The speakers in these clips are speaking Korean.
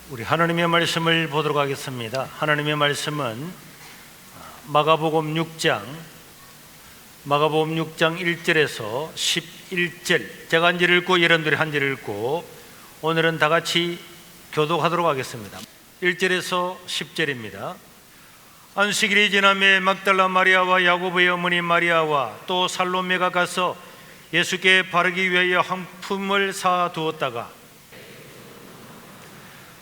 우리 하나님의 말씀을 보도록 하겠습니다. 하나님의 말씀은 마가복음 6장 1절에서 11절, 제가 한 절 읽고 여러분들이 한 절 읽고 오늘은 다 같이 교독하도록 하겠습니다. 1절에서 10절입니다. 안식일이 지나매 막달라 마리아와 야고보의 어머니 마리아와 또 살로메가 가서 예수께 바르기 위하여 한 품을 사 두었다가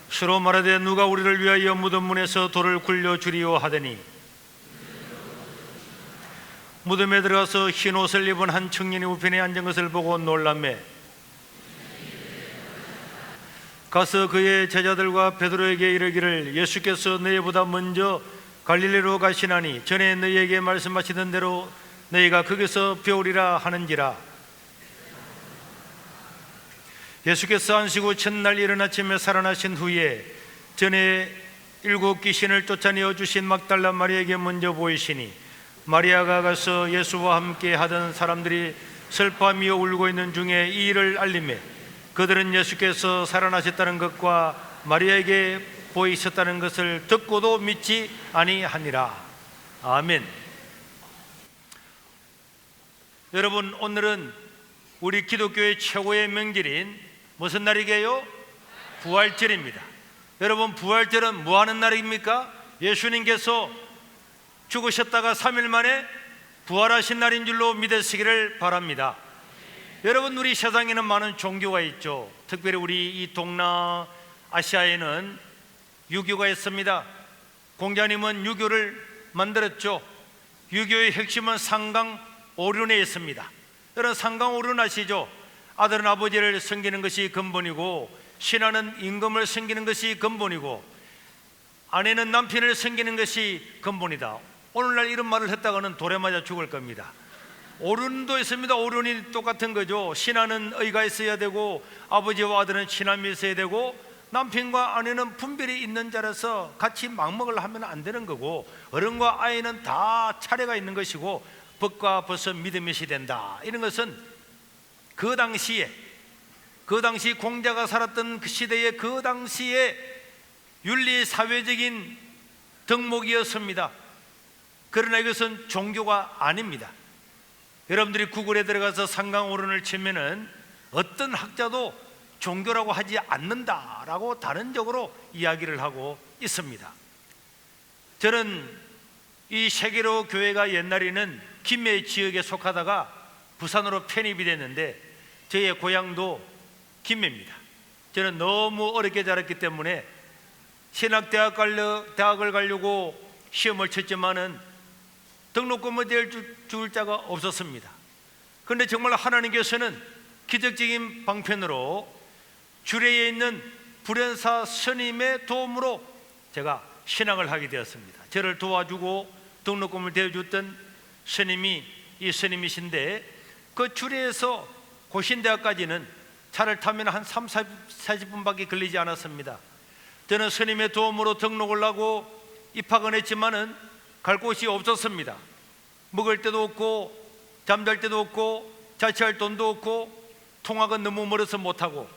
서로 말하되 누가 우리를 위하여 무덤 문에서 돌을 굴려 주리오 하더니 무덤에 들어가서 흰 옷을 입은 한 청년이 우편에 앉은 것을 보고 놀라매 가서 그의 제자들과 베드로에게 이르기를 예수께서 너희보다 먼저 갈릴리로 가시나니 전에 너희에게 말씀하시던 대로 너희가 거기서 배우리라 하는지라. 예수께서 안식후 첫날 이른 아침에 살아나신 후에 전에 7 귀신을 쫓아내어 주신 막달라 마리아에게 먼저 보이시니 마리아가 가서 예수와 함께 하던 사람들이 슬퍼하며 울고 있는 중에 이 일을 알리매 그들은 예수께서 살아나셨다는 것과 마리아에게 보이셨다는 것을 듣고도 믿지 아니하니라. 아멘. 여러분, 오늘은 우리 기독교의 최고의 명절인 무슨 날이게요? 부활절입니다. 여러분, 부활절은 뭐 하는 날입니까? 예수님께서 죽으셨다가 3일 만에 부활하신 날인 줄로 믿으시기를 바랍니다. 여러분, 우리 세상에는 많은 종교가 있죠. 특별히 우리 이 동남아시아에는 유교가 있습니다. 공자님은 유교를 만들었죠. 유교의 핵심은 상강오륜에 있습니다. 여러분, 상강오륜 아시죠? 아들은 아버지를 섬기는 것이 근본이고 신하는 임금을 섬기는 것이 근본이고 아내는 남편을 섬기는 것이 근본이다. 오늘날 이런 말을 했다가는 돌에 맞아 죽을 겁니다. 오륜도 있습니다. 오륜이 똑같은 거죠. 신하는 의가 있어야 되고 아버지와 아들은 친함이 있어야 되고 남편과 아내는 분별이 있는 자라서 같이 막먹을 하면 안 되는 거고 어른과 아이는 다 차례가 있는 것이고 벗과 벗은 믿음이 된다. 이런 것은 그 당시 공자가 살았던 그 시대의 그 당시의 윤리 사회적인 덕목이었습니다. 그러나 이것은 종교가 아닙니다. 여러분들이 구글에 들어가서 상강오륜을 치면은 어떤 학자도 종교라고 하지 않는다라고 단언적으로 이야기를 하고 있습니다. 저는 이 세계로 교회가 옛날에는 김해 지역에 속하다가 부산으로 편입이 됐는데 저의 고향도 김해입니다. 저는 너무 어렵게 자랐기 때문에 신학대학을 가려고 시험을 쳤지만은 등록금을 줄 자가 없었습니다. 그런데 정말 하나님께서는 기적적인 방편으로 주례에 있는 불연사 스님의 도움으로 제가 신학을 하게 되었습니다. 저를 도와주고 등록금을 대주었던 스님이 이 스님이신데 그 주례에서 고신대학까지는 차를 타면 한 30-40분밖에 걸리지 않았습니다. 저는 스님의 도움으로 등록을 하고 입학은 했지만은 갈 곳이 없었습니다. 먹을 데도 없고 잠잘 데도 없고 자취할 돈도 없고 통학은 너무 멀어서 못하고.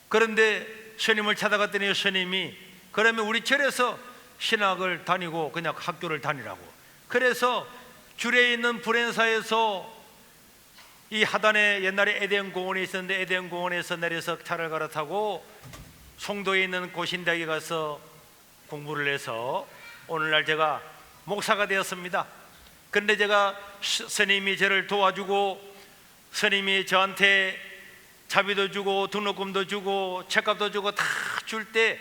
그런데 스님을 찾아갔더니 스님이 그러면 우리 절에서 신학을 다니고 그냥 학교를 다니라고. 그래서 주례에 있는 불연사에서 이 하단에 옛날에 에덴 공원이 있었는데 에덴 공원에서 내려서 차를 갈아타고 송도에 있는 고신대학에 가서 공부를 해서 오늘날 제가 목사가 되었습니다. 그런데 제가 스님이 저를 도와주고 스님이 저한테 자비도 주고 등록금도 주고 책값도 주고 다 줄 때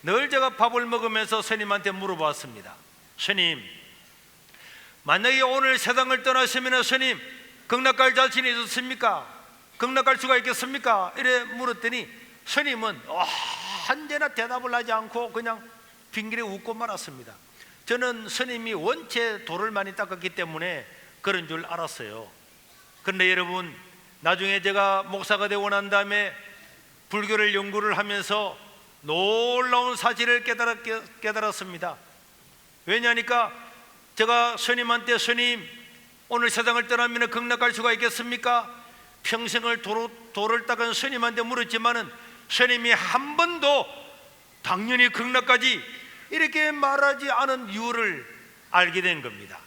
늘 제가 밥을 먹으면서 스님한테 물어봤습니다. 스님, 만약에 오늘 세상을 떠나시면 스님 극락갈 자신이 있었습니까? 극락갈 수가 있겠습니까? 이래 물었더니 스님은 언제나 대답을 하지 않고 그냥 빙그레 웃고 말았습니다. 저는 스님이 원체 돌을 많이 닦았기 때문에 그런 줄 알았어요. 그런데 여러분, 나중에 제가 목사가 되고 난 다음에 불교를 연구를 하면서 놀라운 사실을 깨달았습니다. 왜냐하니까 제가 스님한테 스님, 오늘 세상을 떠나면 극락갈 수가 있겠습니까? 평생을 돌을 닦은 스님한테 물었지만은 스님이 한 번도 당연히 극락까지 이렇게 말하지 않은 이유를 알게 된 겁니다.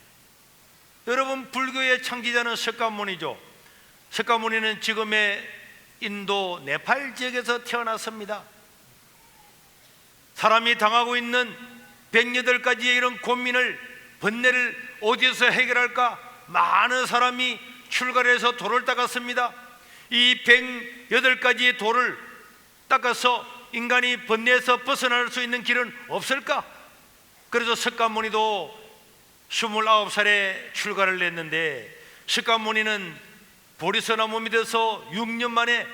여러분, 불교의 창시자는 석가모니죠. 석가모니는 지금의 인도 네팔 지역에서 태어났습니다. 사람이 당하고 있는 108가지의 이런 고민을, 번뇌를 어디서 해결할까? 많은 사람이 출가를 해서 도를 닦았습니다. 이 108가지의 도를 닦아서 인간이 번뇌에서 벗어날 수 있는 길은 없을까? 그래서 석가모니도 29살에 출가를 했는데, 석가모니는 보리서나무 밑에서 6년 만에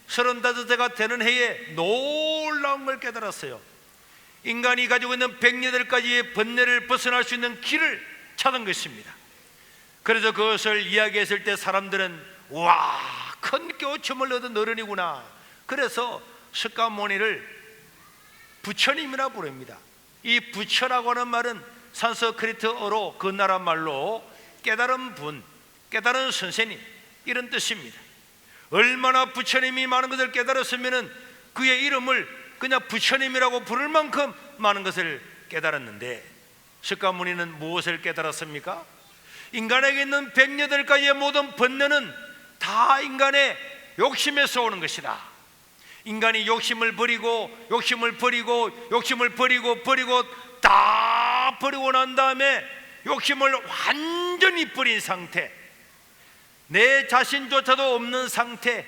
35세가 되는 해에 놀라운 걸 깨달았어요. 인간이 가지고 있는 108가지의 번뇌를 벗어날 수 있는 길을 찾은 것입니다. 그래서 그것을 이야기했을 때 사람들은 와, 큰 깨우침을 얻은 어른이구나. 그래서 석가모니를 부처님이라 부릅니다. 이 부처라고 하는 말은 산스크리트어로 그 나라 말로 깨달은 분, 깨달은 선생님 이런 뜻입니다. 얼마나 부처님이 많은 것을 깨달았으면 그의 이름을 그냥 부처님이라고 부를 만큼 많은 것을 깨달았는데, 석가모니는 무엇을 깨달았습니까? 인간에게 있는 108가지의 모든 번뇌는 다 인간의 욕심에서 오는 것이다. 인간이 욕심을 버리고 다 버리고 난 다음에 욕심을 완전히 버린 상태, 내 자신조차도 없는 상태,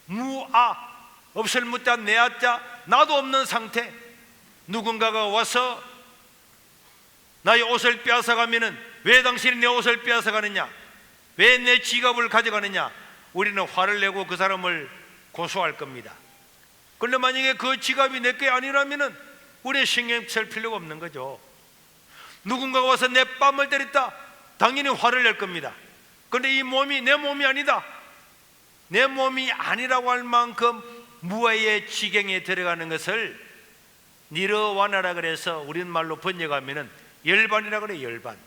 무아, 없을 무자 내아자, 나도 없는 상태. 누군가가 와서 나의 옷을 빼앗아가면은 왜 당신이 내 옷을 빼앗아가느냐, 왜 내 지갑을 가져가느냐, 우리는 화를 내고 그 사람을 고소할 겁니다. 그런데 만약에 그 지갑이 내 게 아니라면은 우리는 신경 쓸 필요가 없는 거죠. 누군가가 와서 내 뺨을 때렸다, 당연히 화를 낼 겁니다. 그런데 이 몸이 내 몸이 아니다, 내 몸이 아니라고 할 만큼 무아의 지경에 들어가는 것을 니르와나라 그래서 우리 말로 번역하면은 열반이라 그래. 열반.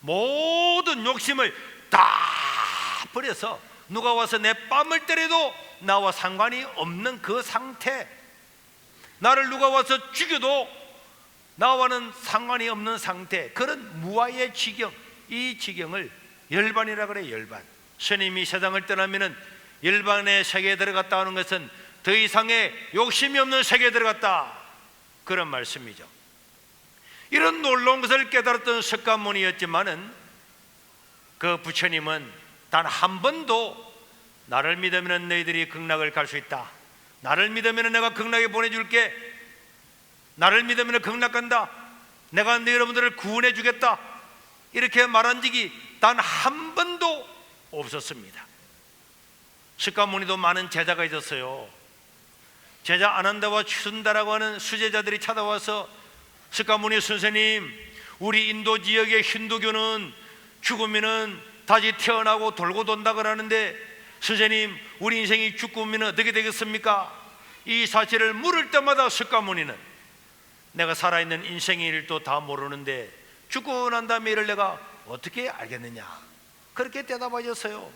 모든 욕심을 다 버려서 누가 와서 내 뺨을 때려도 나와 상관이 없는 그 상태, 나를 누가 와서 죽여도 나와는 상관이 없는 상태, 그런 무아의 지경, 이 지경을 열반이라 그래. 열반. 스님이 세상을 떠나면은 열반의 세계에 들어갔다 하는 것은 더 이상의 욕심이 없는 세계에 들어갔다, 그런 말씀이죠. 이런 놀라운 것을 깨달았던 석가모니였지만은 그 부처님은 단 한 번도 나를 믿으면 너희들이 극락을 갈 수 있다, 나를 믿으면 내가 극락에 보내줄게, 나를 믿으면 극락 간다, 내가 너 여러분들을 구원해 주겠다, 이렇게 말한 적이 단 한 번도 없었습니다. 석가모니도 많은 제자가 있었어요. 제자 아난다와 추순다라고 하는 수제자들이 찾아와서 석가모니 선생님, 우리 인도 지역의 힌두교는 죽으면은 다시 태어나고 돌고 돈다 그러는데 선생님, 우리 인생이 죽으면 어떻게 되겠습니까? 이 사실을 물을 때마다 석가모니는 내가 살아있는 인생의 일도 다 모르는데 죽고 난 다음에 이를 내가 어떻게 알겠느냐, 그렇게 대답하셨어요.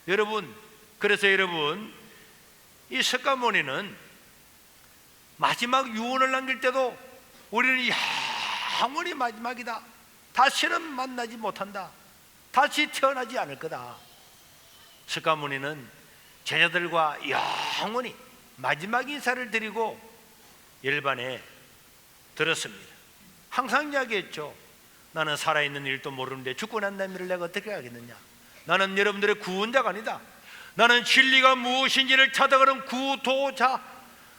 여러분, 그래서 여러분, 이 석가모니는 마지막 유언을 남길 때도 우리는 영원히 마지막이다, 다시는 만나지 못한다, 다시 태어나지 않을 거다. 석가모니는 제자들과 영원히 마지막 인사를 드리고 열반에 들었습니다. 항상 이야기했죠. 나는 살아있는 일도 모르는데 죽고 난 다음에 내가 어떻게 알겠느냐, 나는 여러분들의 구원자가 아니다, 나는 진리가 무엇인지를 찾아가는 구도자,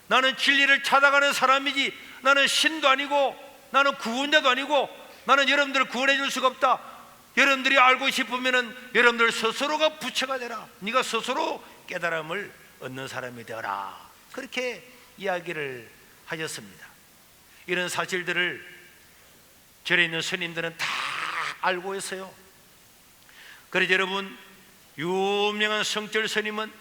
나는 진리를 찾아가는 사람이지 나는 신도 아니고 나는 구원자도 아니고 나는 여러분들을 구원해 줄 수가 없다. 여러분들이 알고 싶으면 여러분들 스스로가 부처가 되라, 네가 스스로 깨달음을 얻는 사람이 되어라, 그렇게 이야기를 하셨습니다. 이런 사실들을 절에 있는 스님들은 다 알고 있어요. 그래서 여러분, 유명한 성철 스님은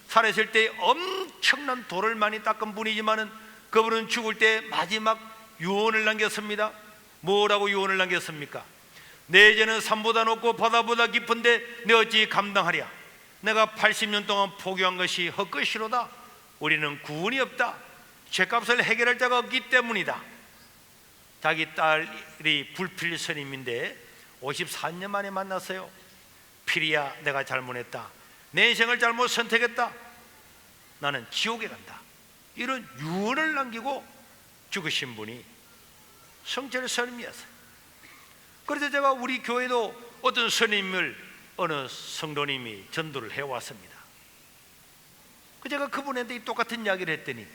살아있을 때 엄청난 돌을 많이 닦은 분이지만은 그분은 죽을 때 마지막 유언을 남겼습니다. 뭐라고 유언을 남겼습니까? 내 죄는 산보다 높고 바다보다 깊은데 내 어찌 감당하랴, 내가 80년 동안 포기한 것이 헛것이로다, 우리는 구원이 없다, 죄값을 해결할 자가 없기 때문이다. 자기 딸이 불필 스님인데 54년 만에 만났어요. 필이야, 내가 잘못했다. 내 인생을 잘못 선택했다. 나는 지옥에 간다. 이런 유언을 남기고 죽으신 분이 성철 스님이었어요. 그래서 제가 우리 교회도 어떤 스님을 어느 성도님이 전도를 해왔습니다. 제가 그분한테 똑같은 이야기를 했더니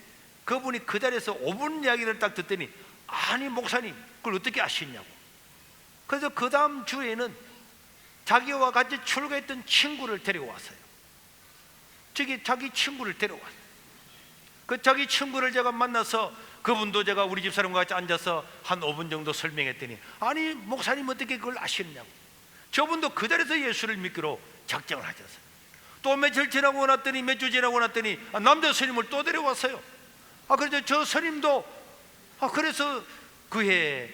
그분이 그 자리에서 5분 이야기를 딱 듣더니 아니 목사님 그걸 어떻게 아시냐고. 그래서 그 다음 주에는 자기와 같이 출가했던 친구를 데리고 왔어요. 자기 친구를 데려왔어요. 그 자기 친구를 제가 만나서 그분도 제가 우리 집사람과 같이 앉아서 한 5분 정도 설명했더니 아니 목사님 어떻게 그걸 아시느냐고. 저분도 그 자리에서 예수를 믿기로 작정을 하셨어요. 또 며칠 지나고 났더니 몇 주 지나고 났더니 남자 스님을 또 데려왔어요. 그래서 저 스님도 그래서 그해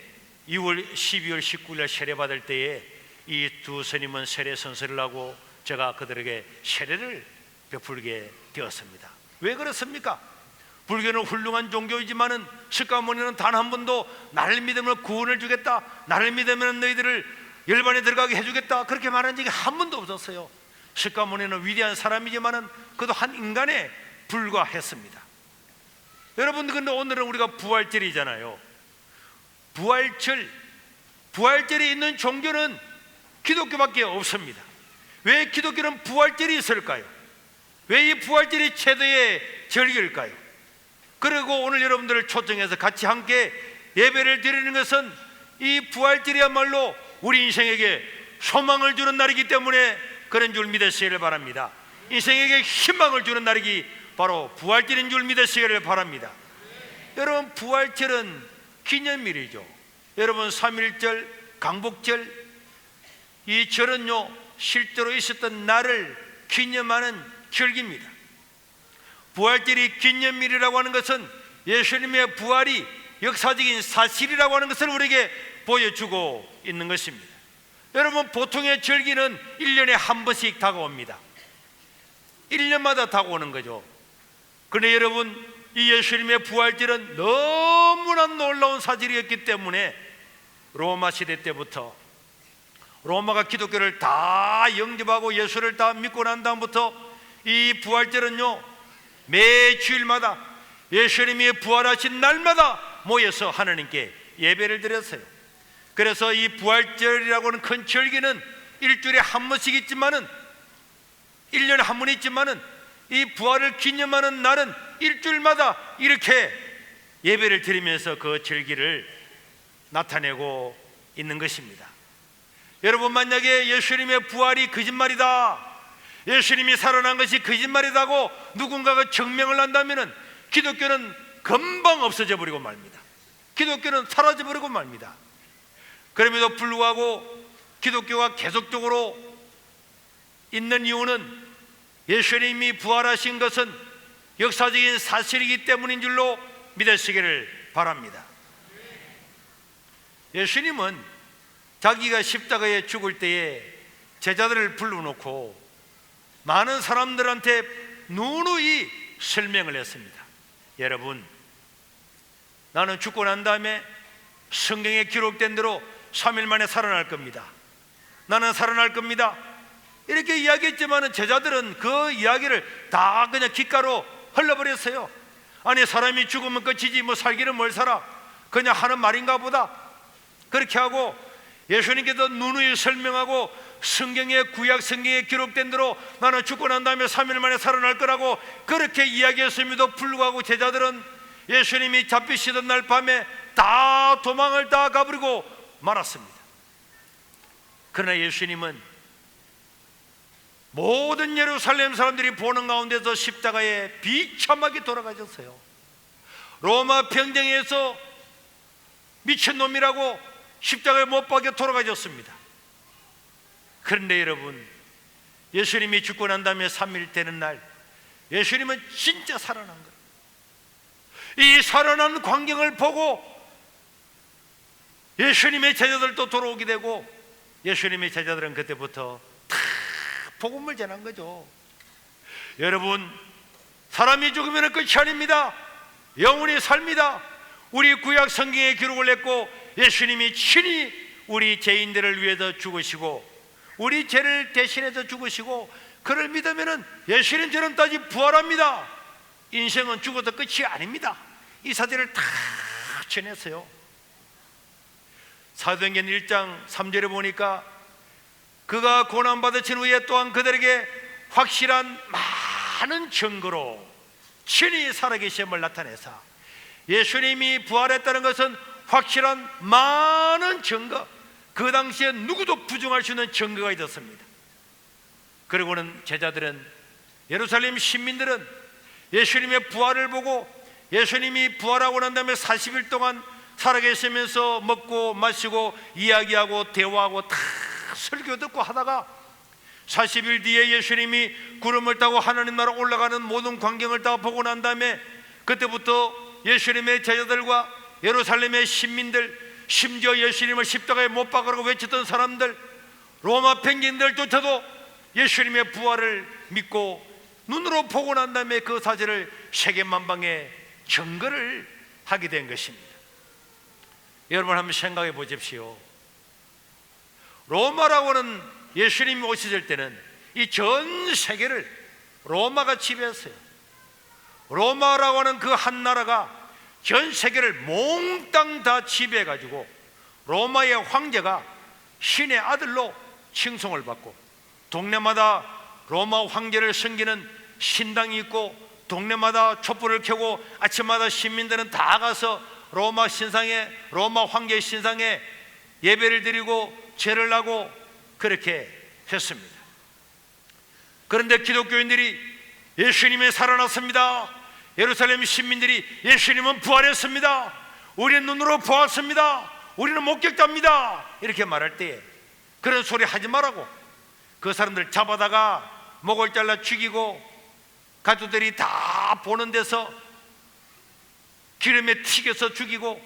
12월 19일 날 세례 받을 때에 이 두 스님은 세례 선서를 하고 제가 그들에게 세례를 베풀게 되었습니다. 왜 그렇습니까? 불교는 훌륭한 종교이지만은释迦牟니는 단 한 번도 나를 믿으면 구원을 주겠다, 나를 믿으면 너희들을 열반에 들어가게 해주겠다 그렇게 말한 적이 한 번도 없었어요.释迦牟니는 위대한 사람이지만은 그도 한 인간에 불과했습니다. 여러분들 근데 오늘은 우리가 부활절이잖아요. 부활절이 있는 종교는 기독교밖에 없습니다. 왜 기독교는 부활절이 있을까요? 왜 이 부활절이 최대의 절기일까요? 그리고 오늘 여러분들을 초청해서 같이 함께 예배를 드리는 것은 이 부활절이야말로 우리 인생에게 소망을 주는 날이기 때문에 그런 줄 믿으시기를 바랍니다. 인생에게 희망을 주는 날이기 바로 부활절인 줄 믿으시기를 바랍니다. 여러분 부활절은 기념일이죠. 여러분 3.1절 강복절 이 절은요 실제로 있었던 날을 기념하는 절기입니다. 부활절이 기념일이라고 하는 것은 예수님의 부활이 역사적인 사실이라고 하는 것을 우리에게 보여주고 있는 것입니다. 여러분 보통의 절기는 1년에 한 번씩 다가옵니다. 1년마다 다가오는 거죠. 그런데 여러분 이 예수님의 부활절은 너무나 놀라운 사실이었기 때문에 로마 시대 때부터 로마가 기독교를 다 영접하고 예수를 다 믿고 난 다음부터 이 부활절은요 매 주일마다 예수님이 부활하신 날마다 모여서 하나님께 예배를 드렸어요. 그래서 이 부활절이라고 하는 큰 절기는 일주일에 한 번씩 있지만은 1년에 한 번 있지만은 이 부활을 기념하는 날은 일주일마다 이렇게 예배를 드리면서 그 절기를 나타내고 있는 것입니다. 여러분 만약에 예수님의 부활이 거짓말이다, 예수님이 살아난 것이 거짓말이다고 누군가가 증명을 한다면 기독교는 금방 없어져 버리고 말입니다. 기독교는 사라져 버리고 말입니다. 그럼에도 불구하고 기독교가 계속적으로 있는 이유는 예수님이 부활하신 것은 역사적인 사실이기 때문인 줄로 믿으시기를 바랍니다. 예수님은 자기가 십자가에 죽을 때에 제자들을 불러놓고 많은 사람들한테 누누이 설명을 했습니다. 여러분, 나는 죽고 난 다음에 성경에 기록된 대로 3일 만에 살아날 겁니다. 나는 살아날 겁니다. 이렇게 이야기했지만 제자들은 그 이야기를 다 그냥 귓가로 흘러버렸어요. 아니 사람이 죽으면 끝이지 뭐 살기는 뭘 살아, 그냥 하는 말인가 보다 그렇게 하고 예수님께서 누누이 설명하고 성경에 구약 성경에 기록된 대로 나는 죽고 난 다음에 3일 만에 살아날 거라고 그렇게 이야기했음에도 불구하고 제자들은 예수님이 잡히시던 날 밤에 다 도망을 다 가버리고 말았습니다. 그러나 예수님은 모든 예루살렘 사람들이 보는 가운데서 십자가에 비참하게 돌아가셨어요. 로마 평정에서 미친놈이라고 십자가에 못 박혀 돌아가셨습니다. 그런데 여러분, 예수님이 죽고 난 다음에 3일 되는 날 예수님은 진짜 살아난 거예요. 이 살아난 광경을 보고 예수님의 제자들도 돌아오게 되고 예수님의 제자들은 그때부터 다 복음을 전한 거죠. 여러분, 사람이 죽으면 끝이 아닙니다. 영원히 삽니다. 우리 구약 성경에 기록을 했고 예수님이 친히 우리 죄인들을 위해서 죽으시고 우리 죄를 대신해서 죽으시고 그를 믿으면 예수님처럼 다시 부활합니다. 인생은 죽어도 끝이 아닙니다. 이 사실을 다 전했어요. 사도행전 1장 3절에 보니까 그가 고난받으신 후에 또한 그들에게 확실한 많은 증거로 친히 살아계심을 나타내사 예수님이 부활했다는 것은 확실한 많은 증거, 그 당시에 누구도 부정할 수 있는 증거가 있었습니다. 그리고는 제자들은, 예루살렘 시민들은 예수님의 부활을 보고 예수님이 부활하고 난 다음에 40일 동안 살아계시면서 먹고 마시고 이야기하고 대화하고 다 설교 듣고 하다가 40일 뒤에 예수님이 구름을 타고 하나님 나라 올라가는 모든 광경을 다 보고 난 다음에 그때부터 예수님의 제자들과 예루살렘의 시민들, 심지어 예수님을 십자가에 못 박으라고 외쳤던 사람들, 로마 평민들조차도 예수님의 부활을 믿고 눈으로 보고 난 다음에 그 사실을 세계만방에 증거를 하게 된 것입니다. 여러분 한번 생각해 보십시오. 로마라고는 예수님이 오셨을 때는 이 전 세계를 로마가 지배했어요. 로마라고 하는 그 한 나라가 전 세계를 몽땅 다 지배해가지고 로마의 황제가 신의 아들로 칭송을 받고 동네마다 로마 황제를 섬기는 신당이 있고 동네마다 촛불을 켜고 아침마다 시민들은 다 가서 로마 신상에, 로마 황제 신상에 예배를 드리고 제를 하고 그렇게 했습니다. 그런데 기독교인들이 예수님이 살아났습니다. 예루살렘 시민들이 예수님은 부활했습니다. 우리는 눈으로 보았습니다. 우리는 목격자입니다. 이렇게 말할 때 그런 소리 하지 말라고 그 사람들 잡아다가 목을 잘라 죽이고 가족들이 다 보는 데서 기름에 튀겨서 죽이고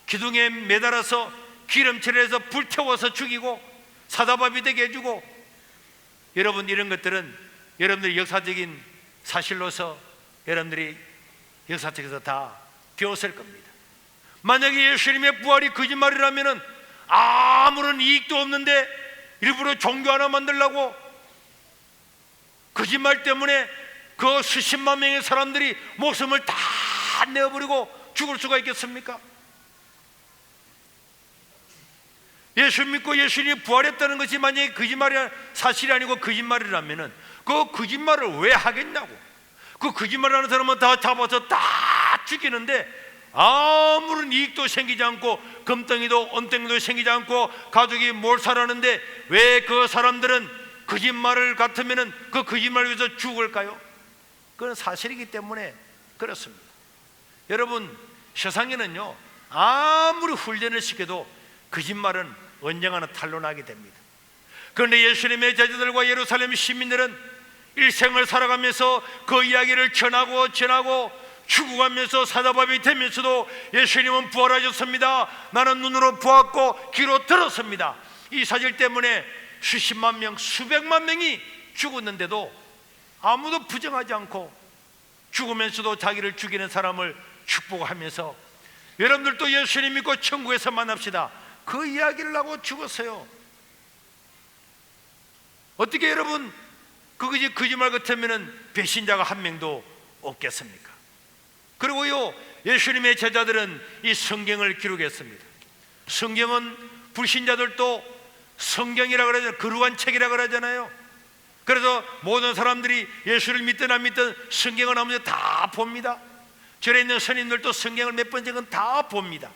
기둥에 매달아서 기름칠을 해서 불태워서 죽이고 사다밥이 되게 해주고, 여러분 이런 것들은 여러분들이 역사적인 사실로서 여러분들이 역사책에서 다 배웠을 겁니다. 만약에 예수님의 부활이 거짓말이라면 아무런 이익도 없는데 일부러 종교 하나 만들려고 거짓말 때문에 그 수십만 명의 사람들이 목숨을 다 내어버리고 죽을 수가 있겠습니까? 예수 믿고 예수님이 부활했다는 것이 만약에 거짓말이 사실이 아니고 거짓말이라면 그 거짓말을 왜 하겠냐고. 그 거짓말하는 사람은 다 잡아서 다 죽이는데 아무런 이익도 생기지 않고 금덩이도 언덩이도 생기지 않고 가족이 몰살하는데 왜 그 사람들은 거짓말을 같으면 그 거짓말을 위해서 죽을까요? 그건 사실이기 때문에 그렇습니다. 여러분 세상에는요 아무리 훈련을 시켜도 거짓말은 언젠가는 탄로나게 됩니다. 그런데 예수님의 제자들과 예루살렘 시민들은 일생을 살아가면서 그 이야기를 전하고 죽어가면서 사자밥이 되면서도 예수님은 부활하셨습니다. 나는 눈으로 보았고 귀로 들었습니다. 이 사실 때문에 수십만 명, 수백만 명이 죽었는데도 아무도 부정하지 않고 죽으면서도 자기를 죽이는 사람을 축복하면서 여러분들도 예수님 믿고 천국에서 만납시다, 그 이야기를 하고 죽었어요. 어떻게 여러분 그것이 거짓말 같으면 배신자가 한 명도 없겠습니까? 그리고요 예수님의 제자들은 이 성경을 기록했습니다. 성경은 불신자들도 성경이라고 그러잖아요. 거룩한 책이라고 그러잖아요. 그래서 모든 사람들이 예수를 믿든 안 믿든 성경을 하면서 다 봅니다. 절에 있는 스님들도 성경을 몇 번 적은 다 봅니다.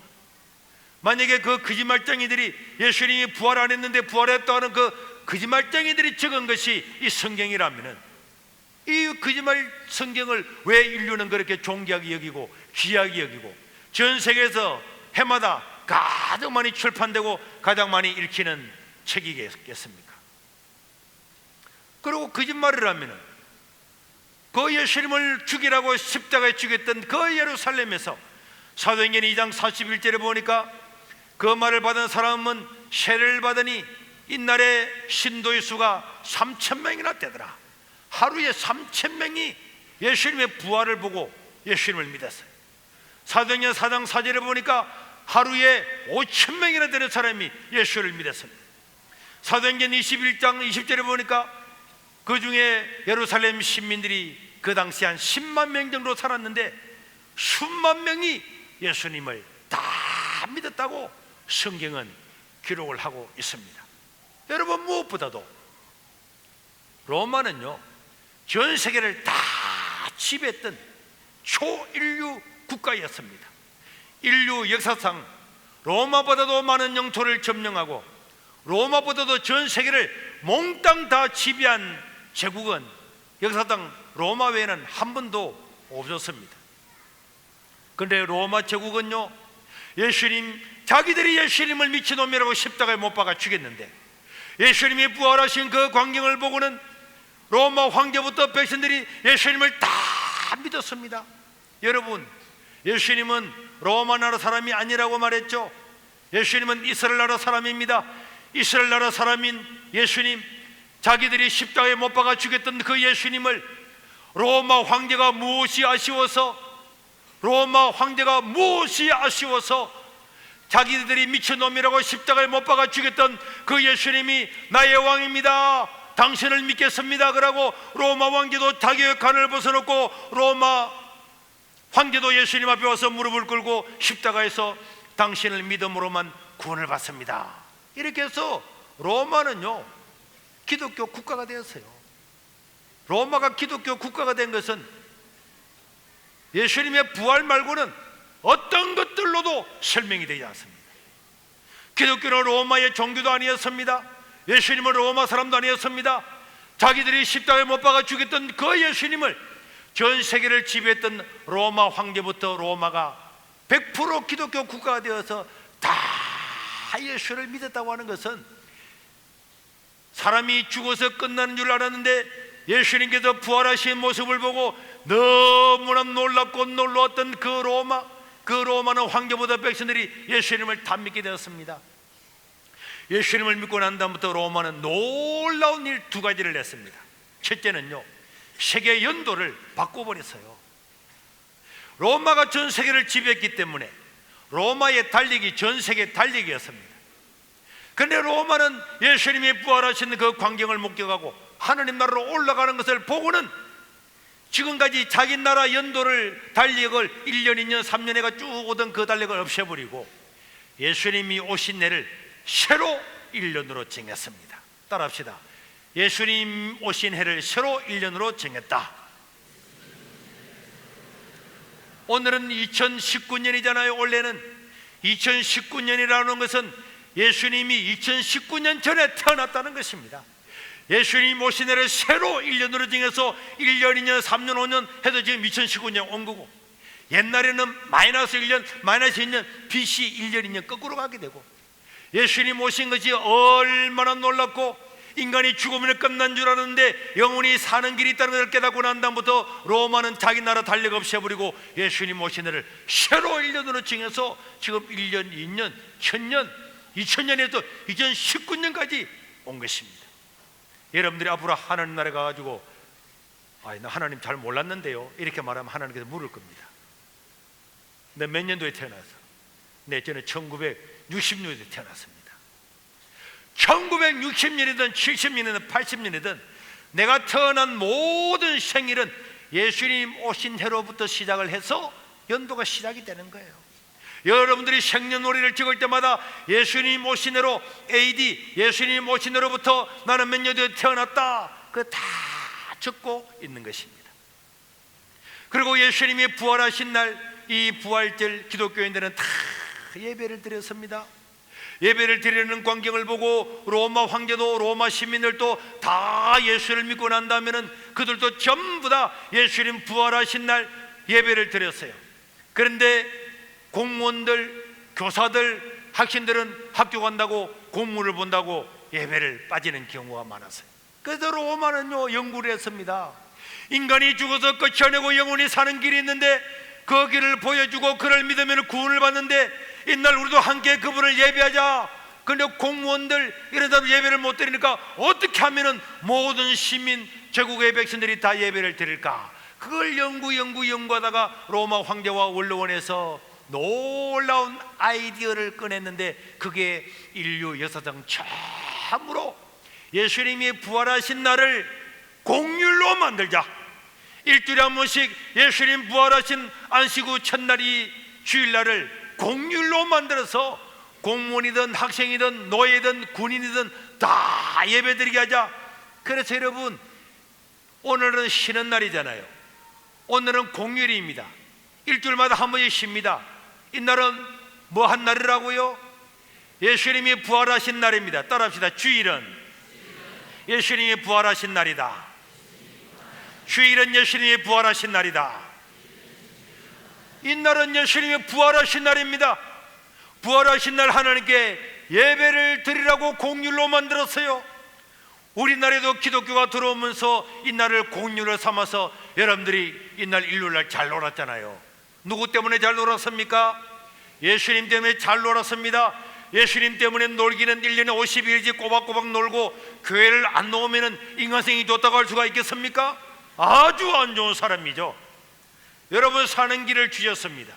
만약에 그 거짓말쟁이들이 예수님이 부활 안 했는데 부활했다는 그 거짓말쟁이들이 적은 것이 이 성경이라면 이 거짓말 성경을 왜 인류는 그렇게 존귀하게 여기고 귀하게 여기고 전 세계에서 해마다 가장 많이 출판되고 가장 많이 읽히는 책이겠습니까? 그리고 거짓말이라면 그 예수님을 죽이라고 십자가에 죽였던 그 예루살렘에서 사도행전 2장 41절에 보니까 그 말을 받은 사람은 세례를 받으니 이날에 신도의 수가 3,000명이나 되더라. 하루에 3,000명이 예수님의 부활을 보고 예수님을 믿었어요. 사도행전 4장 4절에 보니까 하루에 5,000명이나 되는 사람이 예수를 믿었습니다. 사도행전 21장 20절에 보니까 그 중에 예루살렘 시민들이 그 당시 한 10만 명 정도 살았는데 수만 명이 예수님을 다 믿었다고 성경은 기록을 하고 있습니다. 여러분, 무엇보다도 로마는요, 전 세계를 다 지배했던 초인류 국가였습니다. 인류 역사상 로마보다도 많은 영토를 점령하고 로마보다도 전 세계를 몽땅 다 지배한 제국은 역사상 로마 외에는 한 번도 없었습니다. 그런데 로마 제국은요, 자기들이 예수님을 미친놈이라고 십자가에 못 박아 죽였는데, 예수님이 부활하신 그 광경을 보고는 로마 황제부터 백성들이 예수님을 다 믿었습니다. 여러분, 예수님은 로마 나라 사람이 아니라고 말했죠. 예수님은 이스라엘 나라 사람입니다. 이스라엘 나라 사람인 예수님, 자기들이 십자가에 못 박아 죽였던 그 예수님을 로마 황제가 무엇이 아쉬워서 자기들이 미친놈이라고 십자가에 못 박아 죽였던 그 예수님이 나의 왕입니다, 당신을 믿겠습니다 그러고 로마 황제도 자기의 간을 벗어놓고 로마 황제도 예수님 앞에 와서 무릎을 꿇고 십자가에서 당신을 믿음으로만 구원을 받습니다. 이렇게 해서 로마는요, 기독교 국가가 되었어요. 로마가 기독교 국가가 된 것은 예수님의 부활 말고는 어떤 것들로도 설명이 되지 않습니다. 기독교는 로마의 종교도 아니었습니다. 예수님은 로마 사람도 아니었습니다. 자기들이 십자가에 못 박아 죽였던 그 예수님을 전 세계를 지배했던 로마 황제부터 로마가 100% 기독교 국가가 되어서 다 예수를 믿었다고 하는 것은, 사람이 죽어서 끝나는 줄 알았는데 예수님께서 부활하신 모습을 보고 너무나 놀랍고 놀라웠던 그 로마는 황제보다 백성들이 예수님을 다 믿게 되었습니다. 예수님을 믿고 난 다음부터 로마는 놀라운 일 두 가지를 했습니다. 첫째는요, 세계 연도를 바꿔버렸어요. 로마가 전 세계를 지배했기 때문에 로마의 달력이 전 세계 달력이었습니다. 그런데 로마는 예수님이 부활하신 그 광경을 목격하고 하느님 나라로 올라가는 것을 보고는 지금까지 자기 나라 연도를 달력을 1년, 2년, 3년 해가 쭉 오던 그 달력을 없애버리고 예수님이 오신 해를 새로 1년으로 정했습니다. 따라합시다. 예수님 오신 해를 새로 1년으로 정했다. 오늘은 2019년이잖아요. 원래는 2019년이라는 것은 예수님이 2019년 전에 태어났다는 것입니다. 예수님 오신 해를 새로 1년으로 정해서 1년, 2년, 3년, 5년 해서 지금 2019년 온 거고, 옛날에는 마이너스 1년, 마이너스 2년, BC 1년, 2년 거꾸로 가게 되고, 예수님 오신 것이 얼마나 놀랍고 인간이 죽으면 끝난 줄 알았는데 영원히 사는 길이 있다는 것을 깨닫고 난 다음부터 로마는 자기 나라 달력 없애버리고 예수님 오신 해를 새로 1년으로 정해서 지금 1년, 2년, 1000년, 2000년에서 2019년까지 온 것입니다. 여러분들이 앞으로 하나님 나라에 가가지고 나 하나님 잘 몰랐는데요 이렇게 말하면 하나님께서 물을 겁니다. 내 몇 년도에 태어나서? 저는 1960년도에 태어났습니다. 1960년이든 70년이든 80년이든 내가 태어난 모든 생일은 예수님 오신 해로부터 시작을 해서 연도가 시작이 되는 거예요. 여러분들이 생년월일을 찍을 때마다 예수님 오신 해로 AD, 예수님 오신 해로부터 나는 몇 년도에 태어났다, 그거 다 적고 있는 것입니다. 그리고 예수님이 부활하신 날 이 부활절 기독교인들은 다 예배를 드렸습니다. 예배를 드리는 광경을 보고 로마 황제도 로마 시민들도 다 예수를 믿고 난 다음에는 그들도 전부 다 예수님 부활하신 날 예배를 드렸어요. 그런데 공무원들, 교사들, 학생들은 학교 간다고 공무를 본다고 예배를 빠지는 경우가 많았어요. 그래서 로마는요 연구를 했습니다. 인간이 죽어서 끝이 아니고 영원히 사는 길이 있는데 그 길을 보여주고 그를 믿으면 구원을 받는데 이날 우리도 함께 그분을 예배하자. 그런데 공무원들 이런 사람 예배를 못 드리니까 어떻게 하면 모든 시민 제국의 백성들이 다 예배를 드릴까? 그걸 연구하다가 로마 황제와 원로원에서 놀라운 아이디어를 꺼냈는데, 그게 인류 역사상 처음으로 예수님이 부활하신 날을 공휴일로 만들자. 일주일에 한 번씩 예수님 부활하신 안식 후 첫날이 주일날을 공휴일로 만들어서 공무원이든 학생이든 노예든 군인이든 다 예배드리게 하자. 그래서 여러분, 오늘은 쉬는 날이잖아요. 오늘은 공휴일입니다. 일주일마다 한 번씩 쉽니다. 이날은 뭐 한 날이라고요? 예수님이 부활하신 날입니다. 따라합시다. 주일은 예수님이 부활하신 날이다. 주일은 예수님이 부활하신 날이다. 이날은 예수님이 부활하신 날입니다. 부활하신 날 하나님께 예배를 드리라고 공휴일로 만들었어요. 우리나라에도 기독교가 들어오면서 이날을 공휴일로 삼아서 여러분들이 이날 일요일날 잘 놀았잖아요. 누구 때문에 잘 놀았습니까? 예수님 때문에 잘 놀았습니다. 예수님 때문에 놀기는 1년에 50일이지 꼬박꼬박 놀고 교회를 안 나오면 인간성이 좋다고 할 수가 있겠습니까? 아주 안 좋은 사람이죠. 여러분, 사는 길을 주셨습니다.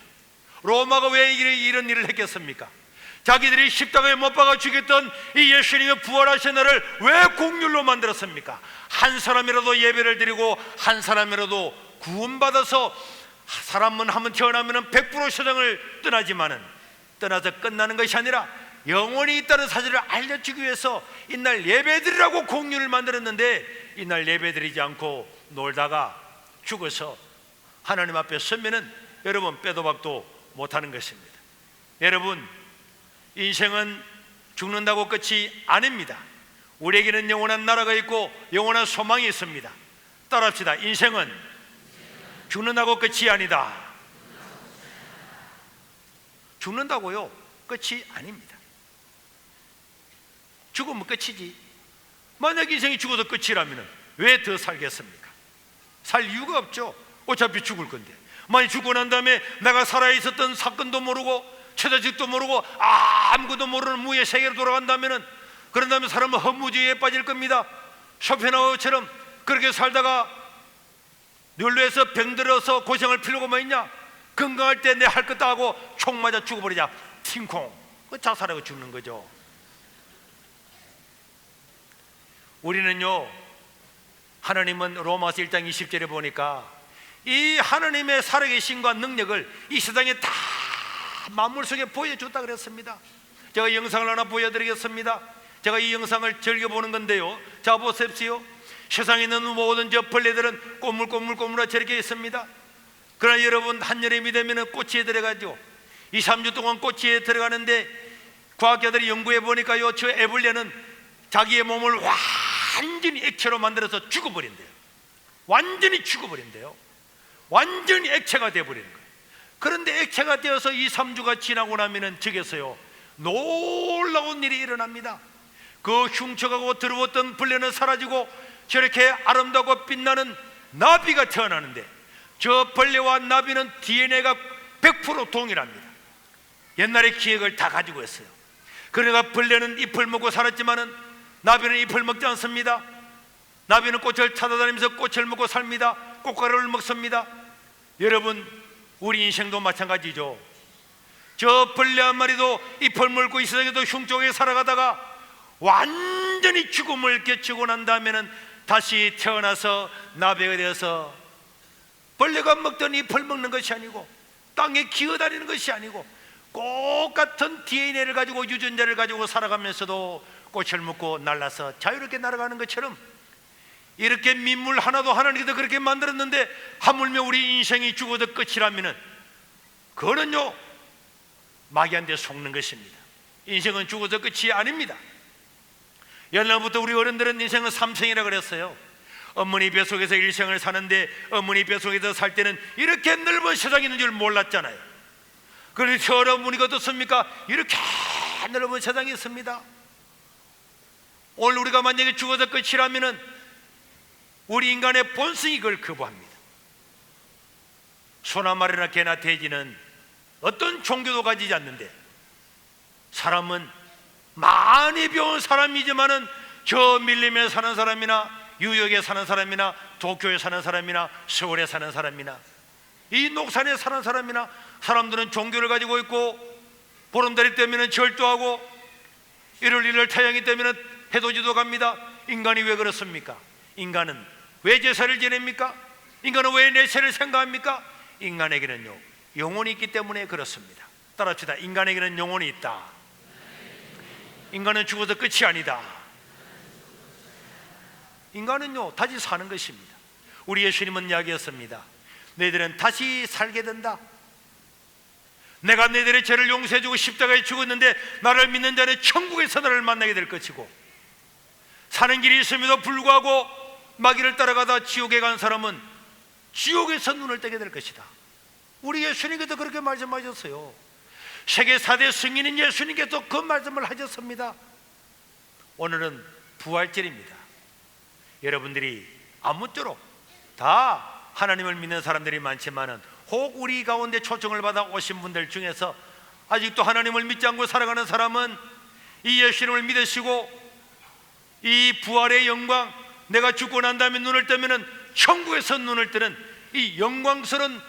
로마가 왜 이런 일을 했겠습니까? 자기들이 십자가에 못 박아 죽였던 이 예수님의 부활하신 날을 왜 공휴일로 만들었습니까? 한 사람이라도 예배를 드리고 한 사람이라도 구원받아서, 사람은 한번 태어나면 100% 세상을 떠나지만은 떠나서 끝나는 것이 아니라 영원히 있다는 사실을 알려주기 위해서 이날 예배드리라고 공휴일을 만들었는데, 이날 예배드리지 않고 놀다가 죽어서 하나님 앞에 서면은 여러분 빼도 박도 못하는 것입니다. 여러분, 인생은 죽는다고 끝이 아닙니다. 우리에게는 영원한 나라가 있고 영원한 소망이 있습니다. 따라합시다. 인생은 죽는다고 끝이 아니다. 죽는다고요? 끝이 아닙니다. 죽으면 끝이지. 만약 인생이 죽어서 끝이라면 왜 더 살겠습니까? 살 이유가 없죠. 어차피 죽을 건데. 만약 죽고 난 다음에 내가 살아있었던 사건도 모르고 처자식도 모르고 아무것도 모르는 무의 세계로 돌아간다면, 그런 다음에 사람은 허무주의에 빠질 겁니다. 쇼펜하우어처럼 그렇게 살다가 뇌로에서 병들어서 고생할 필요가 있냐? 건강할 때 내 할 것도 하고 총 맞아 죽어버리자. 팅콩. 자살하고 죽는 거죠. 우리는요, 하나님은 로마서 1장 20절에 보니까 이 하나님의 살아계심과 능력을 이 세상에 다 만물 속에 보여줬다 그랬습니다. 제가 영상을 하나 보여드리겠습니다. 제가 이 영상을 즐겨보는 건데요, 자 보십시오. 세상에 있는 모든 저 벌레들은 꼬물꼬물꼬물하 저렇게 있습니다. 그러나 여러분, 한여름이 되면 꼬치에 들어가죠. 2, 3주 동안 꼬치에 들어가는데 과학자들이 연구해 보니까요, 저 애벌레는 자기의 몸을 완전히 액체로 만들어서 죽어버린대요. 완전히 죽어버린대요. 완전히 액체가 되어버리는 거예요. 그런데 액체가 되어서 2, 3주가 지나고 나면은 저게서요, 놀라운 일이 일어납니다. 그 흉측하고 더러웠던 벌레는 사라지고 저렇게 아름다고 빛나는 나비가 태어나는데, 저 벌레와 나비는 DNA가 100% 동일합니다. 옛날의 기억을 다 가지고 있어요. 그러니까 벌레는 잎을 먹고 살았지만은 나비는 잎을 먹지 않습니다. 나비는 꽃을 찾아다니면서 꽃을 먹고 삽니다. 꽃가루를 먹습니다. 여러분, 우리 인생도 마찬가지죠. 저 벌레 한 마리도 잎을 물고 이 세상에도 흉쪽에 살아가다가 완전히 죽음을 깨치고 난 다음에는 다시 태어나서 나비가 되어서 벌레가 먹던 잎을 먹는 것이 아니고 땅에 기어다니는 것이 아니고 똑같은 DNA를 가지고 유전자를 가지고 살아가면서도 꽃을 먹고 날라서 자유롭게 날아가는 것처럼, 이렇게 민물 하나도 하나님께서 그렇게 만들었는데 하물며 우리 인생이 죽어도 끝이라면은 그거는요, 마귀한테 속는 것입니다. 인생은 죽어서 끝이 아닙니다. 옛날부터 우리 어른들은 인생은 삼생이라고 그랬어요. 어머니 뱃속에서 일생을 사는데 어머니 뱃속에서 살 때는 이렇게 넓은 세상이 있는 줄 몰랐잖아요. 그런데 여러분이 어떻습니까? 이렇게 넓은 세상이 있습니다. 오늘 우리가 만약에 죽어서 끝이라면은 우리 인간의 본성이 그걸 거부합니다. 소나 말이나 개나 돼지는 어떤 종교도 가지지 않는데, 사람은 많이 배운 사람이지만은 저 밀림에 사는 사람이나 뉴욕에 사는 사람이나 도쿄에 사는 사람이나 서울에 사는 사람이나 이 녹산에 사는 사람이나 사람들은 종교를 가지고 있고 보름달이 뜨면 절도하고 1월 1일 태양이 뜨면 해돋이도 갑니다. 인간이 왜 그렇습니까? 인간은 왜 제사를 지냅니까? 인간은 왜 내세를 생각합니까? 인간에게는요 영혼이 있기 때문에 그렇습니다. 따라합시다. 인간에게는 영혼이 있다. 인간은 죽어서 끝이 아니다. 인간은요 다시 사는 것입니다. 우리 예수님은 이야기했습니다. 너희들은 다시 살게 된다. 내가 너희들의 죄를 용서해주고 십자가에 죽었는데 나를 믿는 자는 천국에서 나를 만나게 될 것이고, 사는 길이 있음에도 불구하고 마귀를 따라가다 지옥에 간 사람은 지옥에서 눈을 뜨게 될 것이다. 우리 예수님께서 그렇게 말씀하셨어요. 세계 4대 승인인 예수님께서 그 말씀을 하셨습니다. 오늘은 부활절입니다. 여러분들이 아무쪼록 다 하나님을 믿는 사람들이 많지만은 혹 우리 가운데 초청을 받아 오신 분들 중에서 아직도 하나님을 믿지 않고 살아가는 사람은 이 예수님을 믿으시고 이 부활의 영광, 내가 죽고 난 다음에 눈을 뜨면은 천국에서 눈을 뜨는 이 영광스러운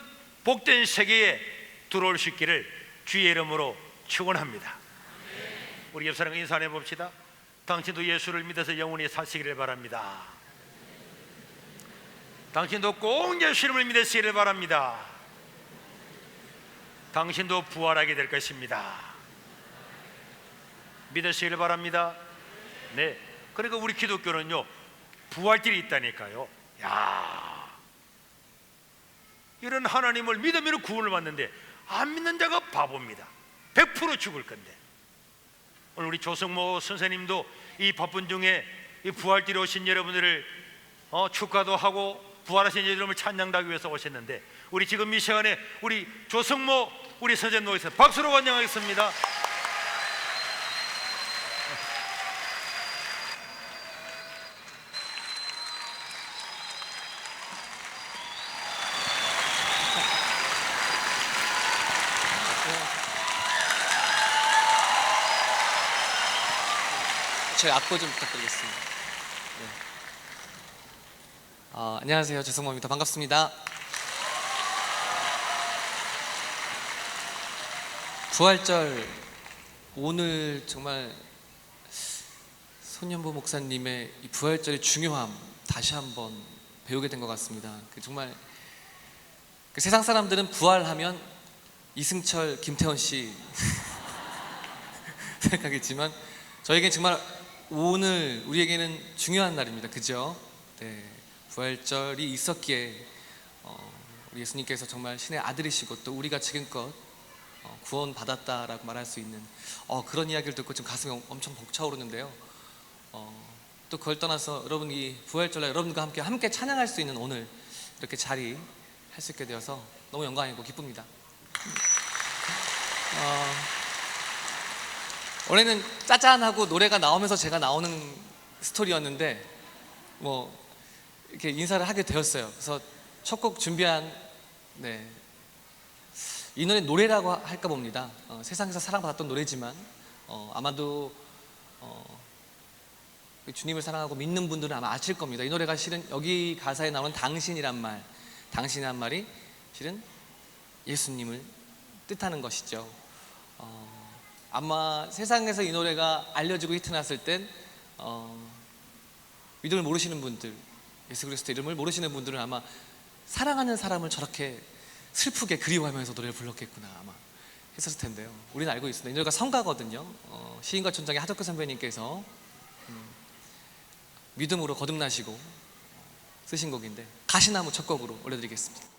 복된 세계에 들어올 수 있기를 주의 이름으로 축원합니다. 우리 옆 사람과 인사 해봅시다. 당신도 예수를 믿어서 영원히 사시기를 바랍니다. 당신도 꼭 예수님을 믿으시기를 바랍니다. 당신도 부활하게 될 것입니다. 믿으시기를 바랍니다. 네, 그러니까 우리 기독교는요 부활절이 있다니까요. 야, 이런 하나님을 믿으면 구원을 받는데 안 믿는 자가 바보입니다. 100% 죽을 건데. 오늘 우리 조성모 선생님도 이 바쁜 중에 이 부활절에 오신 여러분들을 축하도 하고 부활하신 여러분을 찬양하기 위해서 오셨는데, 우리 지금 이 시간에 우리 조성모 우리 선생님 모셔서 박수로 환영하겠습니다. 저희 악보 좀 부탁드리겠습니다. 네. 안녕하세요, 조성모입니다. 반갑습니다. 부활절, 오늘 정말 손연보 목사님의 이 부활절의 중요함 다시 한번 배우게 된 것 같습니다. 정말 세상 사람들은 부활하면 이승철, 김태원 씨 생각하겠지만 저에겐 정말 오늘 우리에게는 중요한 날입니다. 그죠? 네, 부활절이 있었기에 우리 예수님께서 정말 신의 아들이시고 또 우리가 지금껏 구원 받았다라고 말할 수 있는 그런 이야기를 듣고 지금 가슴이 엄청 벅차오르는데요. 또 그걸 떠나서 여러분 이 부활절날 여러분과 함께 찬양할 수 있는 오늘 이렇게 자리 할 수 있게 되어서 너무 영광이고 기쁩니다. 원래는 짜잔하고 노래가 나오면서 제가 나오는 스토리였는데 뭐 이렇게 인사를 하게 되었어요. 그래서 첫 곡 준비한 이 노래 노래라고 할까 봅니다. 세상에서 사랑받았던 노래지만 아마도 주님을 사랑하고 믿는 분들은 아마 아실 겁니다. 이 노래가 실은 여기 가사에 나오는 당신이란 말이 실은 예수님을 뜻하는 것이죠. 아마 세상에서 이 노래가 알려지고 히트났을 땐 믿음을 모르시는 분들, 예수 그리스도 이름을 모르시는 분들은 아마 사랑하는 사람을 저렇게 슬프게 그리워하면서 노래를 불렀겠구나 아마 했었을 텐데요. 우리는 알고 있습니다. 이 노래가 성가거든요. 시인과 촌장의 하덕크 선배님께서 믿음으로 거듭나시고 쓰신 곡인데 가시나무 첫 곡으로 올려드리겠습니다.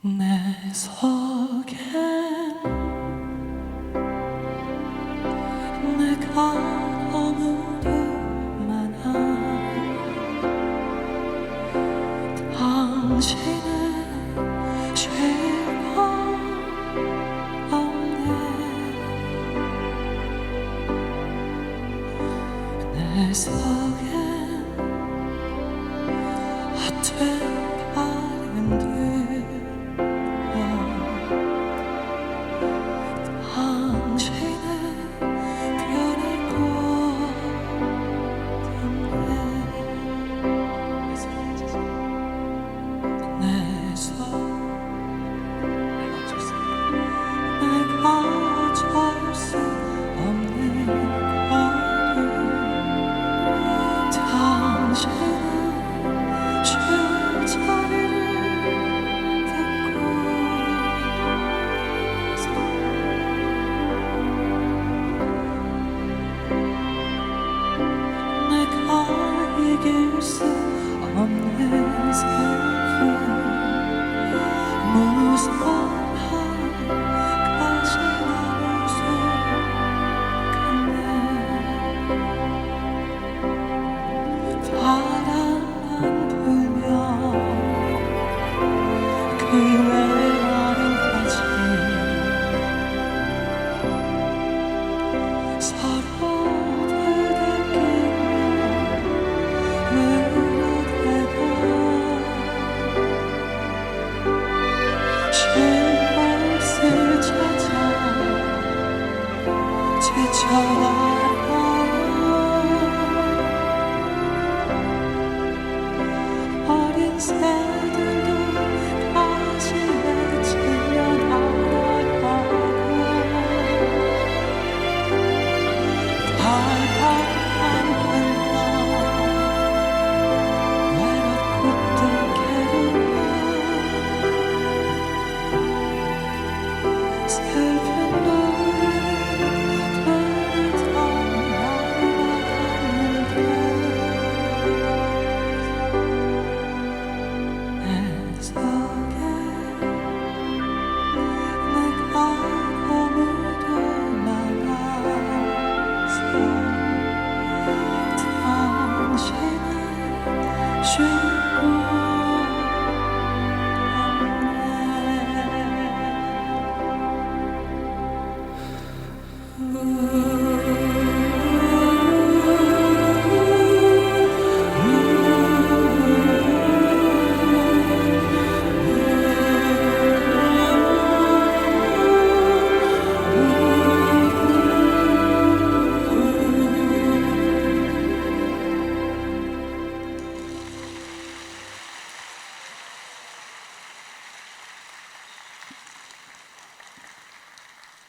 내 속엔 내가 너무도 많아. 당신은 쉴 거 없네. 내 속엔 헛된 바람들, 당신은 변할 것 없네. 내 손 내가 어쩔 수 없는 거니. 당신은 쉴 자리를 닫고 내가 이길 수 없는 슬픔, 무서운 가시 나를 속았네. 바람만 불면 그 외로움까지 서로 부닥이며 울어대고 쉴 곳을 찾아 지쳐가고 어린 새들도 가지에 찔려 날아가고 바람만 불면 외롭고 또 괴로워 슬픈 노래를 부르던 날아가는데 내 속에 내가 너무도 많아서 당신은 쉴 거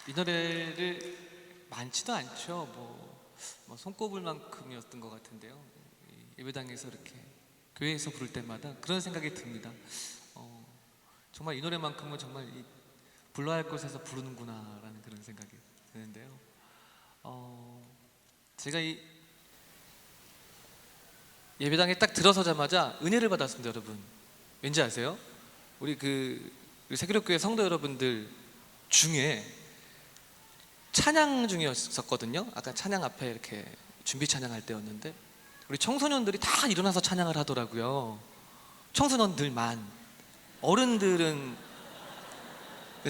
이 노래를 많지도 않죠. 뭐 손꼽을 만큼이었던 것 같은데요. 예배당에서 이렇게 교회에서 부를 때마다 그런 생각이 듭니다. 정말 이 노래만큼은 정말 불러야 할 곳에서 부르는구나라는 그런 생각이 드는데요. 제가 이 예배당에 딱 들어서자마자 은혜를 받았습니다, 여러분. 왠지 아세요? 우리 세계력교회 성도 여러분들 중에 찬양 중이었었거든요. 아까 찬양 앞에 이렇게 준비 찬양할 때였는데 우리 청소년들이 다 일어나서 찬양을 하더라고요. 청소년들만. 어른들은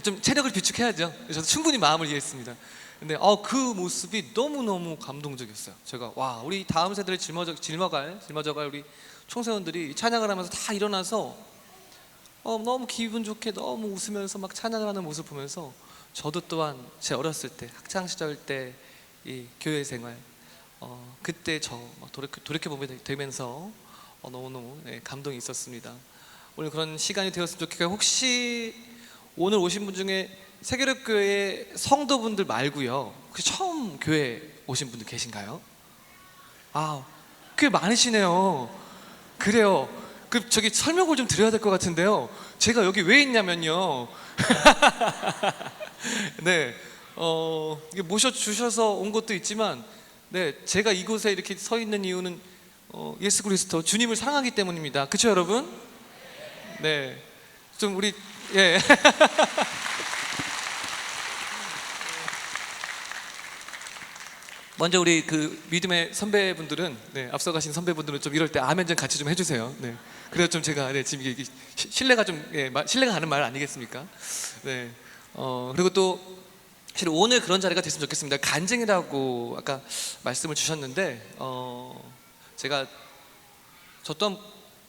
좀 체력을 비축해야죠. 저도 충분히 마음을 이해했습니다. 근데 그 모습이 너무너무 감동적이었어요. 제가 와, 우리 다음 세대를 짊어져갈 우리 청소년들이 찬양을 하면서 다 일어나서 너무 기분 좋게 너무 웃으면서 막 찬양을 하는 모습 보면서 저도 또한 제 어렸을 때 학창 시절 때 이 교회 생활 그때 저 돌이켜보게 되면서 너무너무 감동이 있었습니다. 오늘 그런 시간이 되었으면 좋겠고요. 혹시 오늘 오신 분 중에 세계력교회 성도분들 말고요, 혹시 처음 교회 오신 분들 계신가요? 꽤 많으시네요. 그래요. 저기 설명을 좀 드려야 될 것 같은데요. 제가 여기 왜 있냐면요. 네, 이게 모셔주셔서 온 것도 있지만, 네, 제가 이곳에 이렇게 서 있는 이유는 예수 그리스도 주님을 사랑하기 때문입니다. 그렇죠, 여러분? 네, 좀 우리 예. 먼저 우리 그 믿음의 선배분들은 네, 앞서가신 선배분들은 좀 이럴 때 아멘 좀 같이 좀 해주세요. 네. 그래야 좀 제가 네, 지금 이게 신뢰가 좀 신뢰가 가는 말 아니겠습니까? 네. 그리고 또 사실 오늘 그런 자리가 됐으면 좋겠습니다. 간증이라고 아까 말씀을 주셨는데 제가 저 또한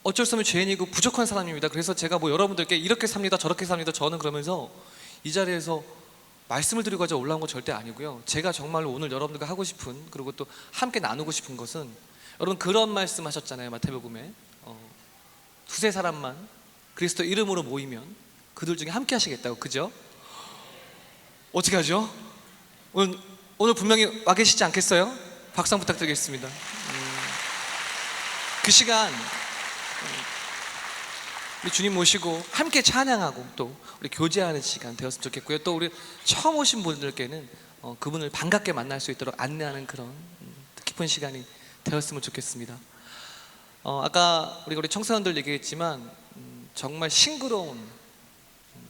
어쩔 수 없는 죄인이고 부족한 사람입니다. 그래서 제가 뭐 여러분들께 이렇게 삽니다, 저렇게 삽니다. 저는 그러면서 이 자리에서 말씀을 드리고 가져 올라온 건 절대 아니고요. 제가 정말로 오늘 여러분들과 하고 싶은 그리고 또 함께 나누고 싶은 것은 여러분 그런 말씀 하셨잖아요. 마태복음에 두세 사람만 그리스도 이름으로 모이면 그들 중에 함께 하시겠다고. 그죠? 어떻게 하죠? 오늘 분명히 와 계시지 않겠어요? 박수 한번 부탁드리겠습니다. 그 시간 우리 주님 모시고 함께 찬양하고 또 우리 교제하는 시간 되었으면 좋겠고요. 또 우리 처음 오신 분들께는 그분을 반갑게 만날 수 있도록 안내하는 그런 깊은 시간이 되었으면 좋겠습니다. 아까 우리 청소년들 얘기했지만 정말 싱그러운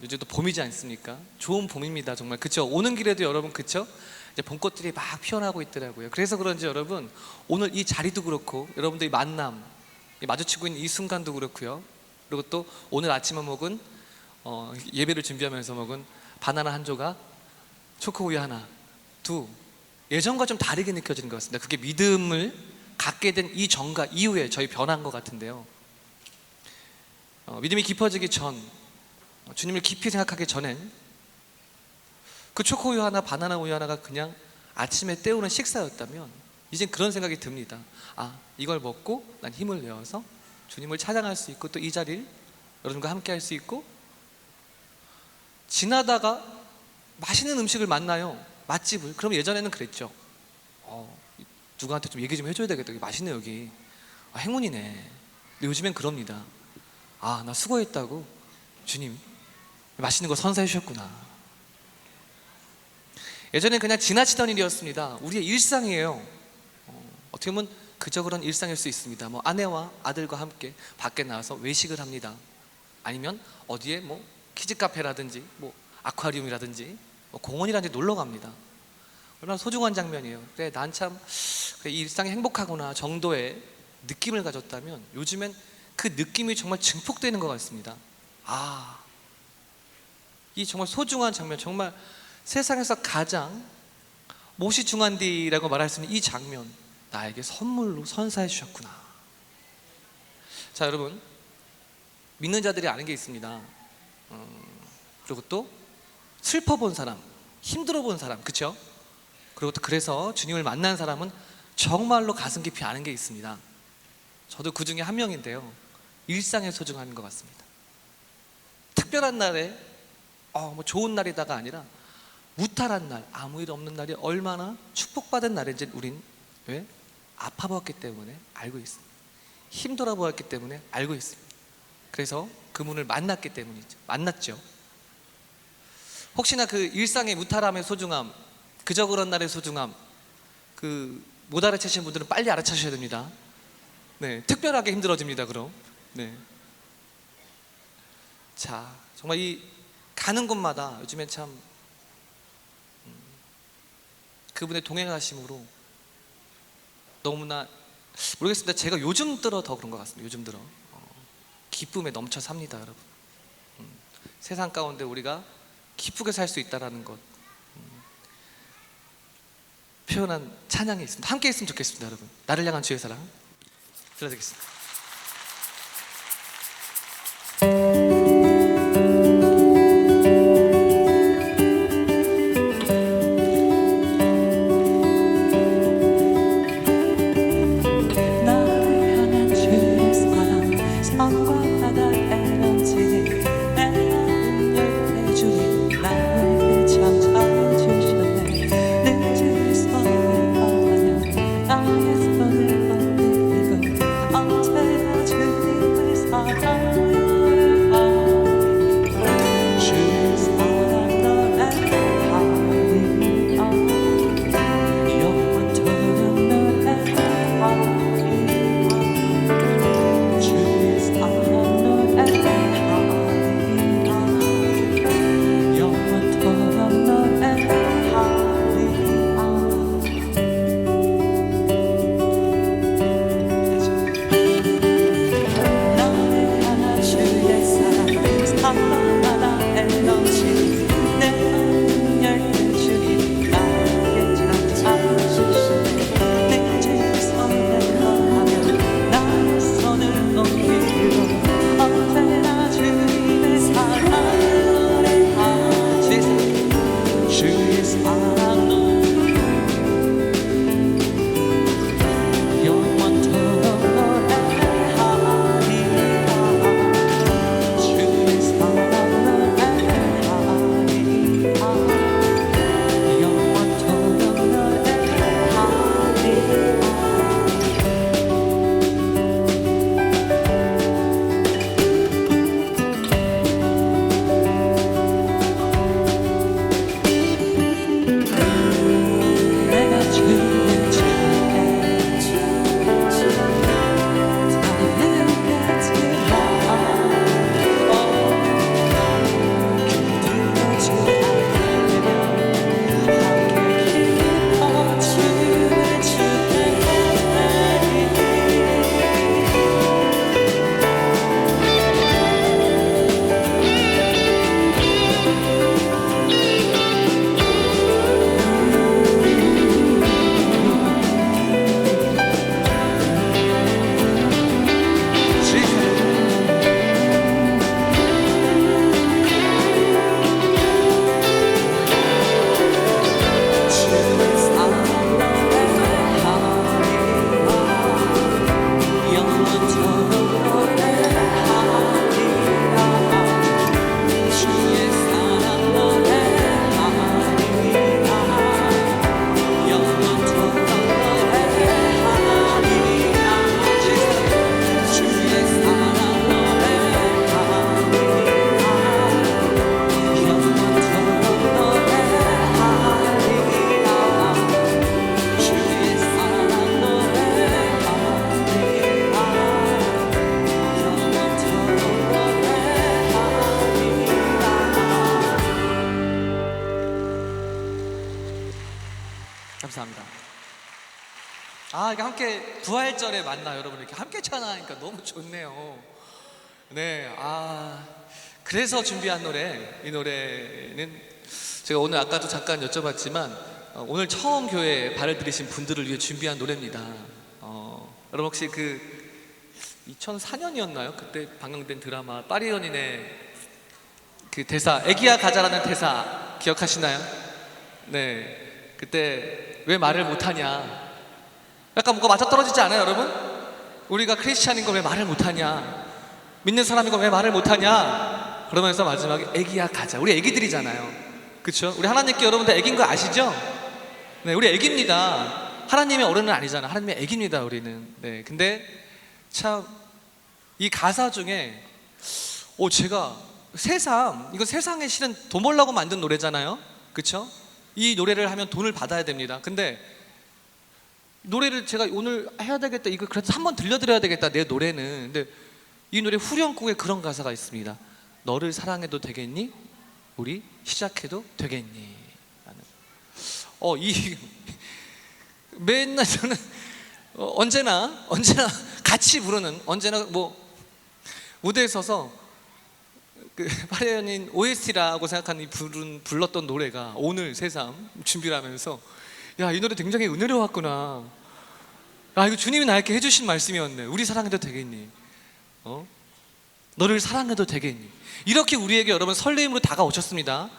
요즘도 봄이지 않습니까? 좋은 봄입니다. 정말 그쵸? 오는 길에도 여러분 그쵸? 이제 봄꽃들이 막 피어나고 있더라고요. 그래서 그런지 여러분 오늘 이 자리도 그렇고 여러분들이 만남 마주치고 있는 이 순간도 그렇고요. 그리고 또 오늘 아침에 먹은 예배를 준비하면서 먹은 바나나 한 조각, 초코우유 하나, 예전과 좀 다르게 느껴지는 것 같습니다. 그게 믿음을 갖게 된 이 전과 이후에 저희 변한 것 같은데요. 믿음이 깊어지기 전, 주님을 깊이 생각하기 전엔 그 초코우유 하나, 바나나 우유 하나가 그냥 아침에 때우는 식사였다면 이젠 그런 생각이 듭니다. 이걸 먹고 난 힘을 내어서 주님을 찬양할 수 있고 또 이 자리를 여러분과 함께 할 수 있고, 지나다가 맛있는 음식을 만나요. 맛집을. 그럼 예전에는 그랬죠. 누구한테 좀 얘기 좀 해줘야 되겠다. 맛있네 여기. 행운이네. 근데 요즘엔 그럽니다. 나 수고했다고 주님 맛있는 거 선사해 주셨구나. 예전엔 그냥 지나치던 일이었습니다. 우리의 일상이에요. 어떻게 보면 그저 그런 일상일 수 있습니다. 뭐 아내와 아들과 함께 밖에 나와서 외식을 합니다. 아니면 어디에 뭐 키즈 카페라든지 뭐 아쿠아리움이라든지 뭐 공원이라든지 놀러 갑니다. 얼마나 소중한 장면이에요. 그래 난 참 이 일상이 행복하구나 정도의 느낌을 가졌다면 요즘엔 그 느낌이 정말 증폭되는 것 같습니다. 이 정말 소중한 장면, 정말 세상에서 가장 못이 중한디라고 말할 수 있는 이 장면, 나에게 선물로 선사해 주셨구나. 자 여러분, 믿는 자들이 아는 게 있습니다. 그리고 또 슬퍼 본 사람, 힘들어 본 사람, 그렇죠? 그리고 또 그래서 주님을 만난 사람은 정말로 가슴 깊이 아는 게 있습니다. 저도 그 중에 한 명인데요. 일상에 소중한 것 같습니다. 특별한 날에 뭐 좋은 날이다가 아니라 무탈한 날, 아무 일 없는 날이 얼마나 축복받은 날인지 우린 왜? 아파 보았기 때문에 알고 있습니다. 힘들어 보았기 때문에 알고 있습니다. 그래서 그분을 만났기 때문이죠. 만났죠. 혹시나 그 일상의 무탈함의 소중함, 그저 그런 날의 소중함 못 알아채시는 분들은 빨리 알아차셔야 됩니다. 네, 특별하게 힘들어집니다. 그럼 자 정말 이 가는 곳마다 요즘엔 참 그분의 동행하심으로 너무나 모르겠습니다. 제가 요즘 들어 더 그런 것 같습니다. 요즘 들어 기쁨에 넘쳐 삽니다. 여러분, 세상 가운데 우리가 기쁘게 살 수 있다는 것 표현한 찬양이 있습니다. 함께 했으면 좋겠습니다. 여러분, 나를 향한 주의 사랑 들려드리겠습니다. 나의 손을 뻗들고 감사합니다. 이게 함께 부활절에 만나 여러분 이렇게 함께 찬양하니까 너무 좋네요. 네, 그래서 준비한 노래, 이 노래는 제가 오늘 아까도 잠깐 여쭤봤지만 오늘 처음 교회에 발을 들이신 분들을 위해 준비한 노래입니다. 여러분 혹시 그 2004년이었나요? 그때 방영된 드라마 파리 연인의 그 대사, 애기야 가자라는 대사 기억하시나요? 네, 그때 왜 말을 못하냐, 약간 뭔가 맞아떨어지지 않아요 여러분? 우리가 크리스찬인 거 왜 말을 못하냐, 믿는 사람인 거 왜 말을 못하냐, 그러면서 마지막에 애기야 가자. 우리 애기들이잖아요, 그렇죠? 우리 하나님께 여러분들 애기인 거 아시죠? 네, 우리 애기입니다. 하나님의 어른은 아니잖아. 하나님의 애기입니다 우리는. 네, 근데 참 이 가사 중에 제가 이거 세상에 실은 돈 벌려고 만든 노래잖아요, 그렇죠? 이 노래를 하면 돈을 받아야 됩니다. 근데 노래를 제가 오늘 해야 되겠다, 이거 그래서 한번 들려드려야 되겠다 내 노래는. 근데 이 노래 후렴구에 그런 가사가 있습니다. 너를 사랑해도 되겠니? 우리 시작해도 되겠니? 라는. 맨날 저는 언제나 같이 부르는, 언제나 뭐 무대에 서서 그 파리 연인 OST라고 생각하는 불렀던 노래가 오늘 새삼 준비를 하면서 야, 이 노래 굉장히 은혜로웠구나. 이거 주님이 나에게 해주신 말씀이었네. 우리 사랑해도 되겠니? 너를 사랑해도 되겠니? 이렇게 우리에게 여러분 설레임으로 다가오셨습니다.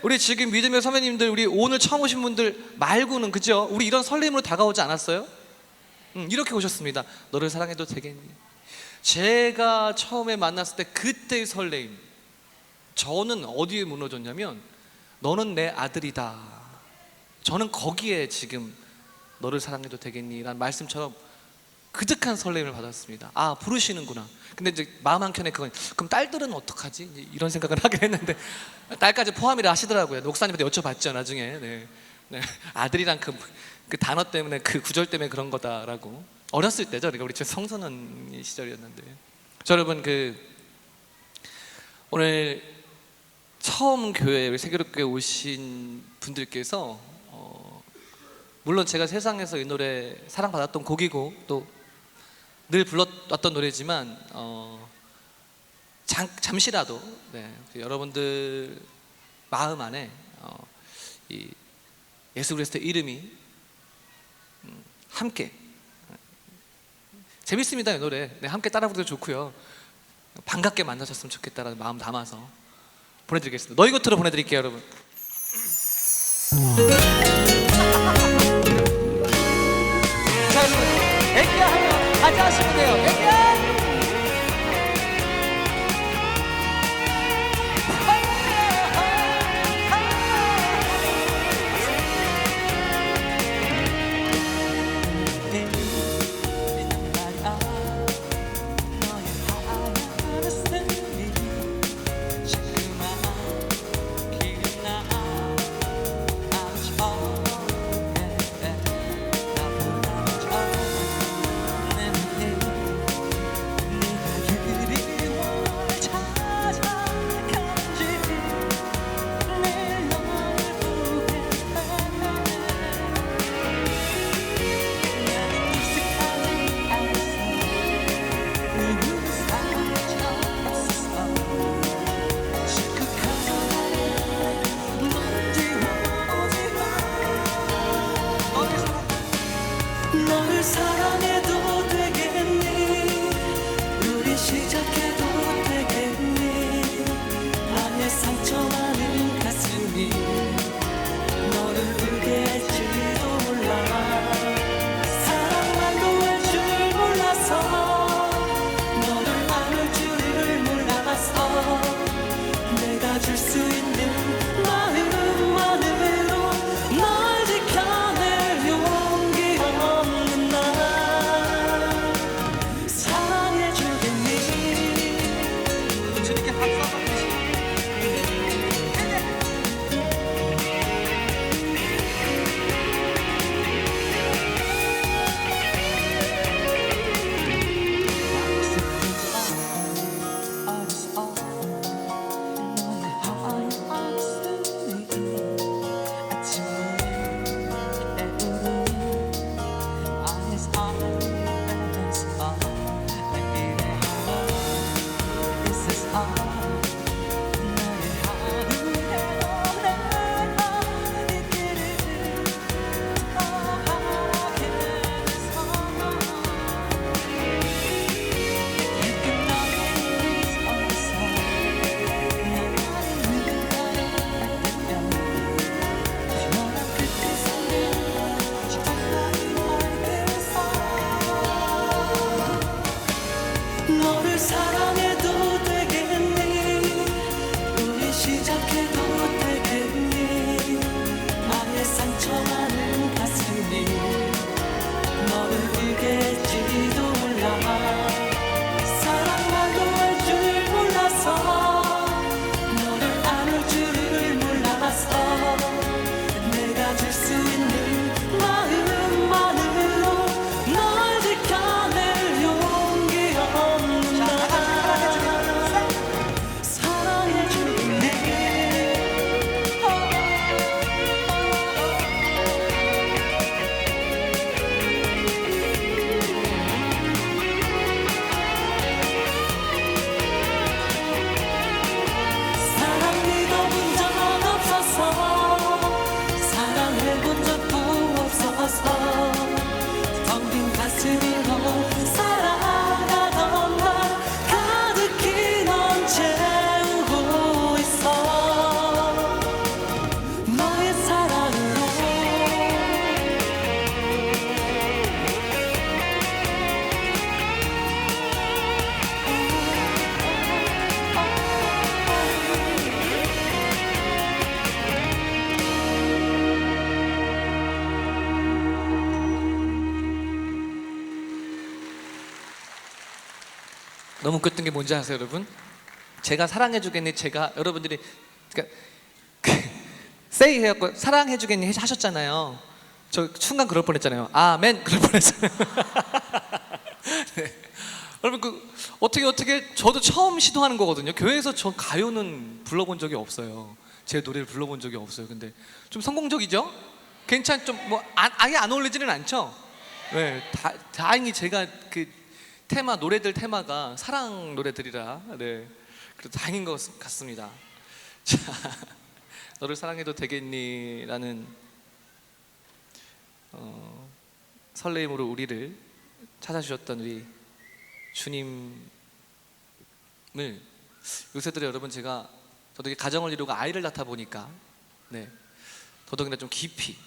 우리 지금 믿음의 선배님들, 우리 오늘 처음 오신 분들 말고는, 그죠? 우리 이런 설레임으로 다가오지 않았어요? 이렇게 오셨습니다. 너를 사랑해도 되겠니? 제가 처음에 만났을 때 그때의 설레임, 저는 어디에 무너졌냐면 너는 내 아들이다. 저는 거기에 지금 너를 사랑해도 되겠니? 라는 말씀처럼 그득한 설렘을 받았습니다. 부르시는구나. 근데 이제 마음 한켠에 그럼 딸들은 어떡하지? 이제 이런 생각을 하긴 했는데 딸까지 포함이라 하시더라고요. 목사님한테 여쭤봤죠 나중에. 네. 아들이란 그 단어 때문에, 그 구절 때문에 그런 거다라고. 어렸을 때죠. 그러니까 우리 성선언 시절이었는데. 여러분 오늘 처음 교회, 세계롭게 오신 분들께서 물론 제가 세상에서 이 노래 사랑받았던 곡이고 또 늘 불렀왔던 노래지만 잠시라도 여러분들 마음 안에 이 예수 그리스도의 이름이 함께, 재밌습니다 이 노래. 함께 따라 부르도 좋고요. 반갑게 만나셨으면 좋겠다라는 마음 담아서 보내드리겠습니다. 너희 곁으로 보내드릴게요 여러분. 자 여러분, 애기야 하면 가자 하시면 돼요. 애기야! 너무 웃겼던 게 뭔지 아세요, 여러분? 제가 사랑해주겠니? 제가 여러분들이 그러니까 세이 해갖고 사랑해주겠니 하셨잖아요. 저 순간 그럴 뻔했잖아요. 아멘 그럴 뻔했어요. 네. 여러분 어떻게 저도 처음 시도하는 거거든요. 교회에서 저 가요는 불러본 적이 없어요. 제 노래를 불러본 적이 없어요. 근데 좀 성공적이죠? 좀 뭐 아예 안 어울리지는 않죠? 네, 다행히 제가 그 노래들 테마가 사랑 노래들이라 네, 그래도 다행인 것 같습니다. 자, 너를 사랑해도 되겠니라는 설레임으로 우리를 찾아주셨던 우리 주님을 요새 들어 여러분 저도 가정을 이루고 아이를 낳다 보니까 네, 더더욱이나 좀 깊이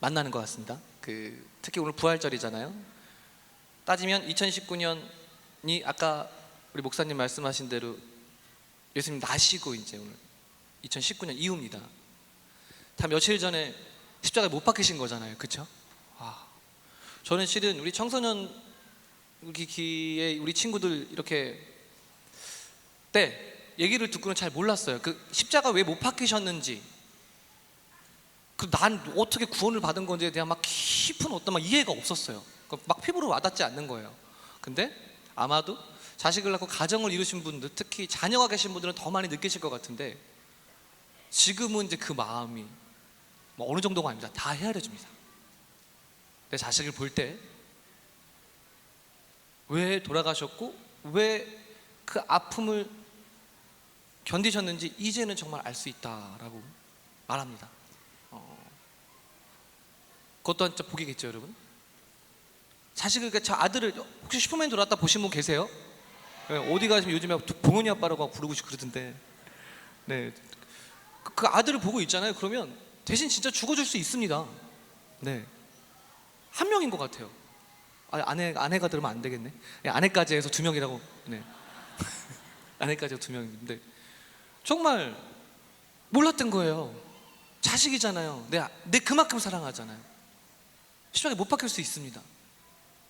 만나는 것 같습니다. 특히 오늘 부활절이잖아요. 따지면 2019년이 아까 우리 목사님 말씀하신 대로 예수님 나시고 이제 오늘 2019년 이후입니다. 다 며칠 전에 십자가에 못 박히신 거잖아요, 그렇죠? 저는 실은 우리 청소년 기에 우리 친구들 이렇게 때 얘기를 듣고는 잘 몰랐어요. 십자가 왜 못 박히셨는지, 난 어떻게 구원을 받은 건지에 대한 막 깊은 어떤 막 이해가 없었어요. 막 피부로 와닿지 않는 거예요. 근데 아마도 자식을 낳고 가정을 이루신 분들, 특히 자녀가 계신 분들은 더 많이 느끼실 것 같은데 지금은 이제 그 마음이 뭐 어느 정도가 아닙니다. 다 헤아려집니다. 내 자식을 볼 때 왜 돌아가셨고 왜 그 아픔을 견디셨는지 이제는 정말 알 수 있다라고 말합니다. 그것도 진짜 복이겠죠, 여러분. 자식을, 저 아들을 혹시 슈퍼맨 돌아왔다 보신 분 계세요? 네, 어디 가시면 요즘에 봉은이 아빠라고 부르고 그러던데, 네, 그 아들을 보고 있잖아요. 그러면 대신 진짜 죽어줄 수 있습니다. 네, 한 명인 것 같아요. 아내가 들으면 안 되겠네. 네, 아내까지 해서 2명이라고. 네, 아내까지 해서 2명인데 정말 몰랐던 거예요. 자식이잖아요. 내 그만큼 사랑하잖아요. 십자가에 못 박힐 수 있습니다.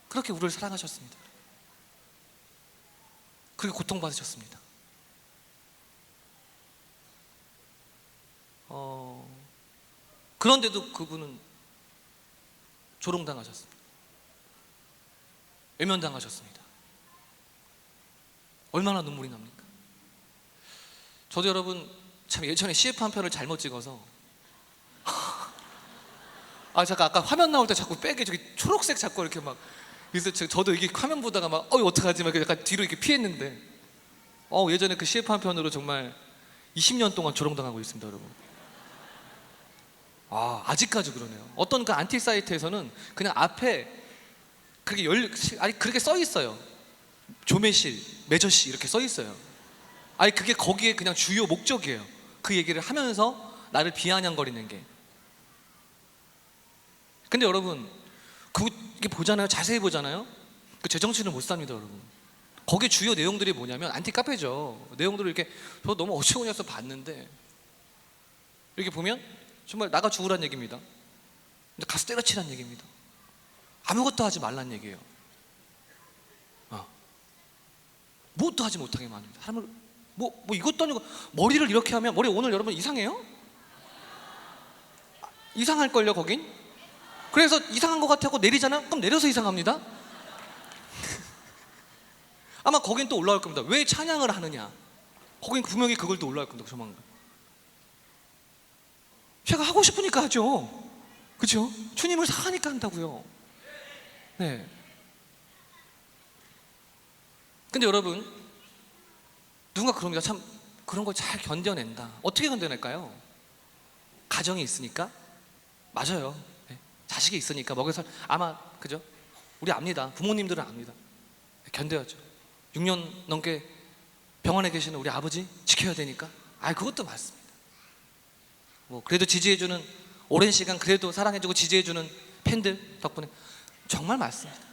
그렇게 우리를 사랑하셨습니다. 그렇게 고통받으셨습니다. 그런데도 그분은 조롱당하셨습니다. 외면당하셨습니다. 얼마나 눈물이 납니까? 저도 여러분 참 예전에 CF 한 편을 잘못 찍어서 잠깐 아까 화면 나올 때 자꾸 백에 저기 초록색 자꾸 이렇게 막, 그래서 저도 이게 화면 보다가 막 어떡하지 막 약간 뒤로 이렇게 피했는데 예전에 그 CF 한 편으로 정말 20년 동안 조롱당하고 있습니다, 여러분. 아직까지 그러네요. 어떤 그 안티 사이트에서는 그냥 앞에 그렇게 써 있어요. 조매실, 매저씨 이렇게 써 있어요. 그게 거기에 그냥 주요 목적이에요. 그 얘기를 하면서 나를 비아냥거리는 게. 근데 여러분 이게 보잖아요. 자세히 보잖아요. 제 정신을 못 삽니다, 여러분. 거기 주요 내용들이 뭐냐면 안티 카페죠. 내용들을 이렇게 저 너무 어처구니없어 봤는데 이렇게 보면 정말 나가 죽으란 얘기입니다. 근데 가서 때려치란 얘기입니다. 아무것도 하지 말란 얘기예요. 무엇도 하지 못하게 만듭니다. 사람을 뭐 이것도 아니고 머리를 이렇게 하면 머리 오늘 여러분 이상해요? 이상할걸요 거긴? 그래서 이상한 것 같아고 내리잖아? 그럼 내려서 이상합니다. 아마 거긴 또 올라올 겁니다. 왜 찬양을 하느냐? 거긴 분명히 그걸 또 올라올 겁니다. 조만간. 제가 하고 싶으니까 하죠. 그렇죠? 주님을 사랑하니까 한다고요. 네. 근데 여러분 누군가 그럽니다. 참 그런 걸 잘 견뎌낸다. 어떻게 견뎌낼까요? 가정이 있으니까. 맞아요. 네. 자식이 있으니까 아마 그죠? 우리 압니다. 부모님들은 압니다. 네, 견뎌야죠. 6년 넘게 병원에 계시는 우리 아버지 지켜야 되니까. 그것도 맞습니다. 그래도 지지해주는 오랜 시간 그래도 사랑해주고 지지해주는 팬들 덕분에 정말 맞습니다.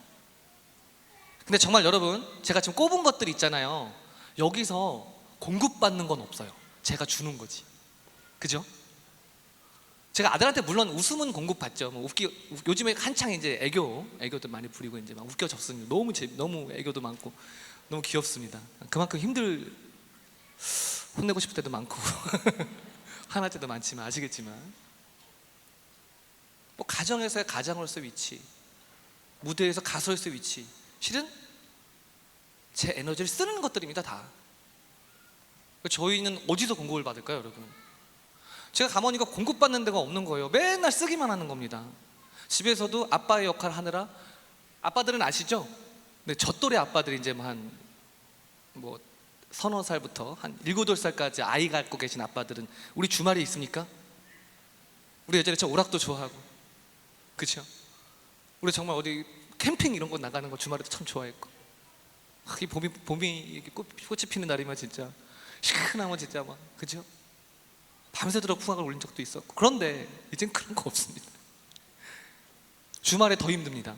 근데 정말 여러분 제가 지금 꼽은 것들 있잖아요. 여기서 공급받는 건 없어요. 제가 주는 거지. 그죠? 제가 아들한테 물론 웃음은 공급받죠. 뭐 요즘에 한창 이제 애교도 많이 부리고 이제 막 웃겨졌습니다. 너무 애교도 많고 너무 귀엽습니다. 그만큼 혼내고 싶을 때도 많고 화날 때도 많지만 아시겠지만, 뭐 가정에서의 가장으로서의 위치, 무대에서 가수로서의 위치, 실은 제 에너지를 쓰는 것들입니다. 다. 저희는 어디서 공급을 받을까요, 여러분? 제가 가만히 보니까 공급받는 데가 없는 거예요. 맨날 쓰기만 하는 겁니다. 집에서도 아빠의 역할을 하느라, 아빠들은 아시죠? 네, 저 또래 아빠들이 이제 뭐 서너 살부터 한 7, 8살까지 아이 갖고 계신 아빠들은 우리 주말에 있습니까? 우리 예전에 저 오락도 좋아하고, 그렇죠? 우리 정말 어디 캠핑 이런 거 나가는 거 주말에도 참 좋아했고, 이 봄이 이렇게 꽃이 피는 날이면 진짜 시원하면 진짜 막, 그죠? 밤새도록 풍악을 울린 적도 있었고. 그런데 이젠 그런 거 없습니다. 주말에 더 힘듭니다.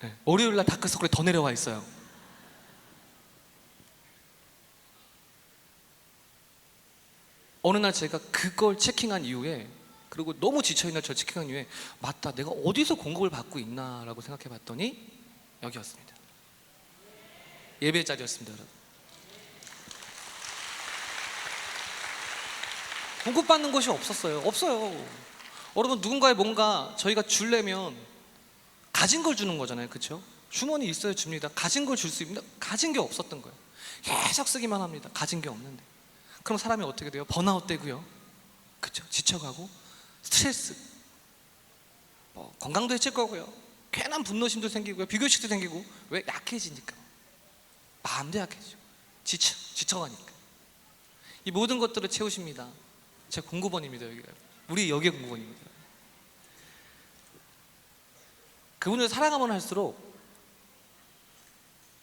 네, 월요일날 다크서클에 더 내려와 있어요. 어느 날 제가 그걸 체킹한 이후에, 그리고 너무 지쳐있는 날 저 체킹한 이후에, 맞다, 내가 어디서 공급을 받고 있나 라고 생각해 봤더니 여기였습니다. 예배 자리였습니다. 여러분, 공급받는 것이 없어요. 여러분, 누군가의 뭔가 저희가 주려면 가진 걸 주는 거잖아요, 그렇죠? 주머니 있어야 줍니다. 가진 걸 줄 수 있습니다. 가진 게 없었던 거예요. 계속 쓰기만 합니다. 가진 게 없는데. 그럼 사람이 어떻게 돼요? 번아웃 되고요, 그렇죠? 지쳐가고, 스트레스, 건강도 해칠 거고요, 괜한 분노심도 생기고요, 비교식도 생기고. 왜? 약해지니까. 마음도 약해지죠. 지쳐가니까. 이 모든 것들을 채우십니다. 제 공급원입니다. 여기가 우리 여기의 공급원입니다. 그분을 사랑하면 할수록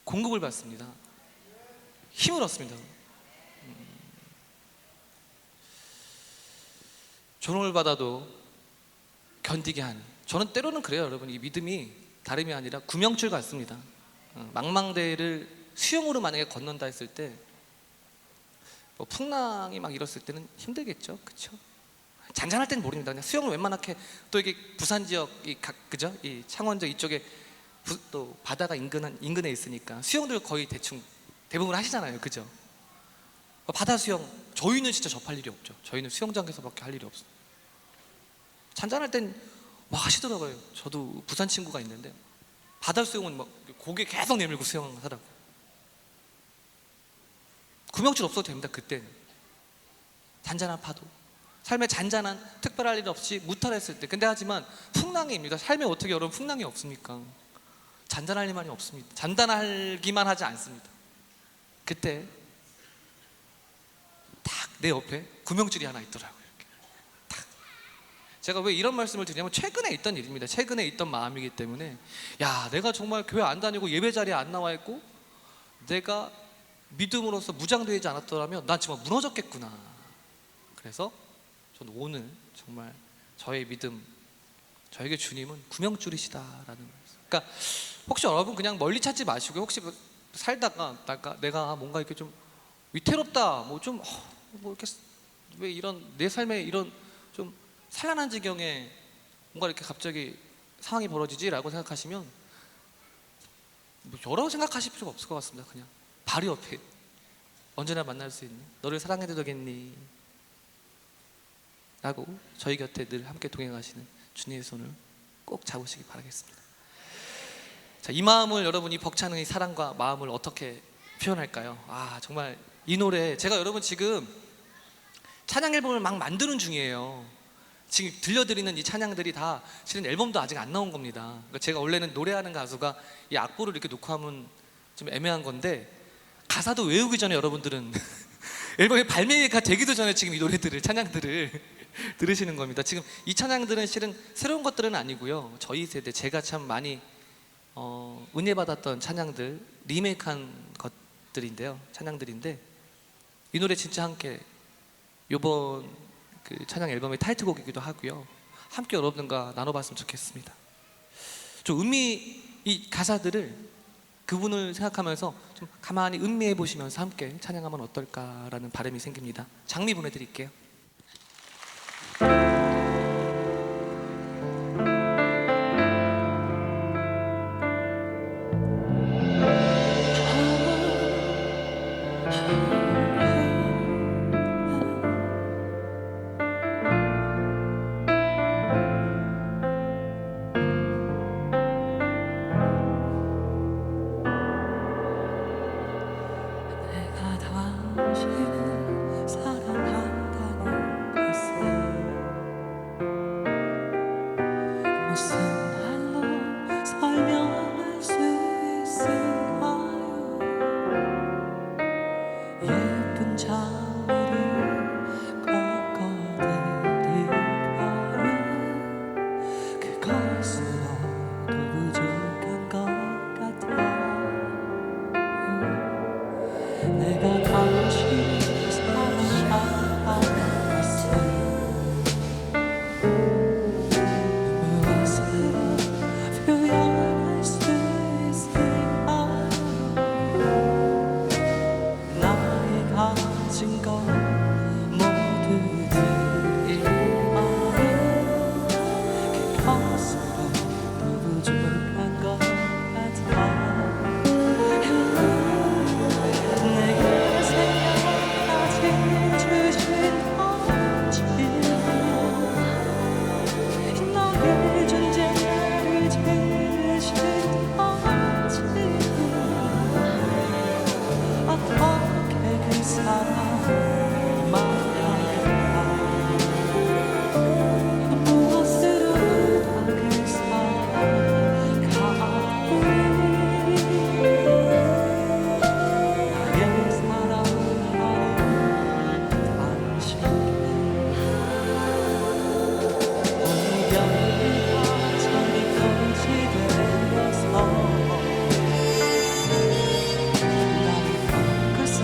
공급을 받습니다. 힘을 얻습니다. 조롱을 받아도 견디게 하는, 저는 때로는 그래요, 여러분. 이 믿음이 다름이 아니라 구명줄 같습니다. 망망대해를 수영으로 만약에 건넌다 했을 때, 뭐 풍랑이 막 일었을 때는 힘들겠죠, 그렇죠? 잔잔할 때는 모릅니다. 그냥 수영을 웬만하게, 또 이게 부산 지역, 그죠? 이 창원저 이쪽에 또 바다가 인근에 있으니까 수영들 거의 대부분 하시잖아요, 그죠? 바다 수영 저희는 진짜 접할 일이 없죠. 저희는 수영장에서밖에 할 일이 없어요. 잔잔할 땐 막 하시더라고요. 저도 부산 친구가 있는데 바다 수영은 막 고개 계속 내밀고 수영하더라고요. 구명줄 없어도 됩니다. 그때는 잔잔한 파도, 삶에 잔잔한 특별할 일 없이 무탈했을 때. 근데 하지만 풍랑입니다. 삶에 어떻게 여러분 풍랑이 없습니까? 잔잔할 일만이 없습니다. 잔잔하기만 하지 않습니다. 그때 딱 내 옆에 구명줄이 하나 있더라고요. 제가 왜 이런 말씀을 드리냐면, 최근에 있던 일입니다. 최근에 있던 마음이기 때문에, 야, 내가 정말 교회 안 다니고 예배 자리에 안 나와 있고 내가 믿음으로서 무장되지 않았더라면 난 정말 무너졌겠구나. 그래서 저는 오늘 정말 저의 믿음, 저에게 주님은 구명줄이시다라는 말씀. 그러니까 혹시 여러분 그냥 멀리 찾지 마시고, 혹시 살다가 내가 뭔가 이렇게 좀 위태롭다, 뭐 이렇게 왜 이런 내 삶에 이런 좀 산란한 지경에 뭔가 이렇게 갑자기 상황이 벌어지지라고 생각하시면, 뭐 여러 생각하실 필요가 없을 것 같습니다. 그냥 바로 옆에 언제나 만날 수 있는, 너를 사랑해도 되겠니? 라고 저희 곁에 늘 함께 동행하시는 주님의 손을 꼭 잡으시기 바라겠습니다. 자, 이 마음을, 여러분이 벅차는 이 사랑과 마음을 어떻게 표현할까요? 정말 이 노래, 제가 여러분 지금 찬양 앨범을 막 만드는 중이에요. 지금 들려드리는 이 찬양들이 다 실은 앨범도 아직 안 나온 겁니다. 그러니까 제가 원래는 노래하는 가수가 이 악보를 이렇게 놓고 하면 좀 애매한 건데, 가사도 외우기 전에 여러분들은 앨범이 발매가 되기도 전에 지금 이 노래들을, 찬양들을 들으시는 겁니다. 지금 이 찬양들은 실은 새로운 것들은 아니고요, 저희 세대, 제가 참 많이 은혜 받았던 찬양들, 리메이크한 것들인데요, 찬양들인데, 이 노래 진짜 함께 요번 그 찬양 앨범의 타이틀곡이기도 하고요, 함께 여러분들과 나눠봤으면 좋겠습니다. 좀 이 가사들을, 그분을 생각하면서 좀 가만히 음미해 보시면서 함께 찬양하면 어떨까라는 바람이 생깁니다. 장미 보내드릴게요. 당신을 사랑한다는 것을 무슨 말로 설명할 수 있을까요? 예쁜 장미를 꺾어드릴까요? 그것으로도 부족한 것 같아요. 내가 당신을 사랑하는 것을 무엇으로 표현할 수 있을까요? 나의 가진 것 모두 드릴까요? 그것으로도 부족한 것 같아요. 내게 생각까지 주신 건지 나의 존재를 지으신 건지 어떻게 그 사랑을 말할까? 무엇으로 그 사랑을 갚으리? 나의 사랑하는 당신께 온병이가 저리 거지되어서 나를 꺾어서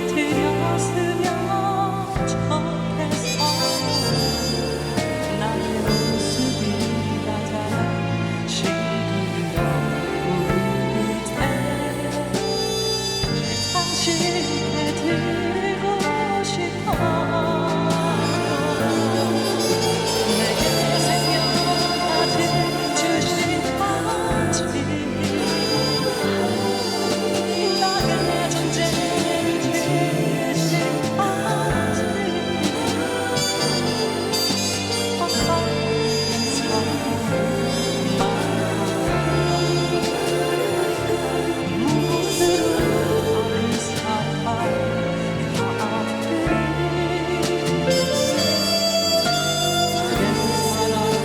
들였으면 좋겠어. 나의 모습이 가장 싱그러울 때 당신께 드리고 싶어. 내게 생명까지 주신 건지 나의 존재를 지으신 건지 어떤 사랑을 무엇으로 그 사랑을 갚으리? 나의 사랑하는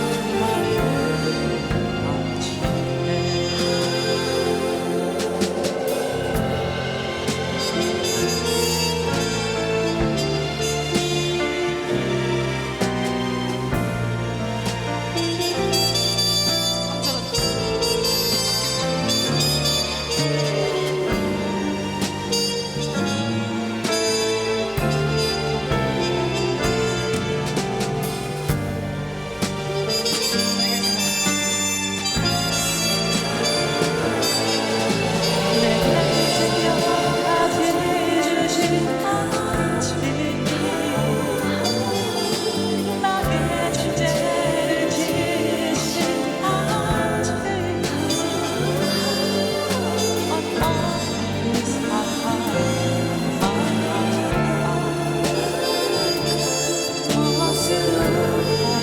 당신께 내게 생명까지 주신 건지 나의 존재를 지으신 건지 어떤 그 사랑을 말할까? 무엇으로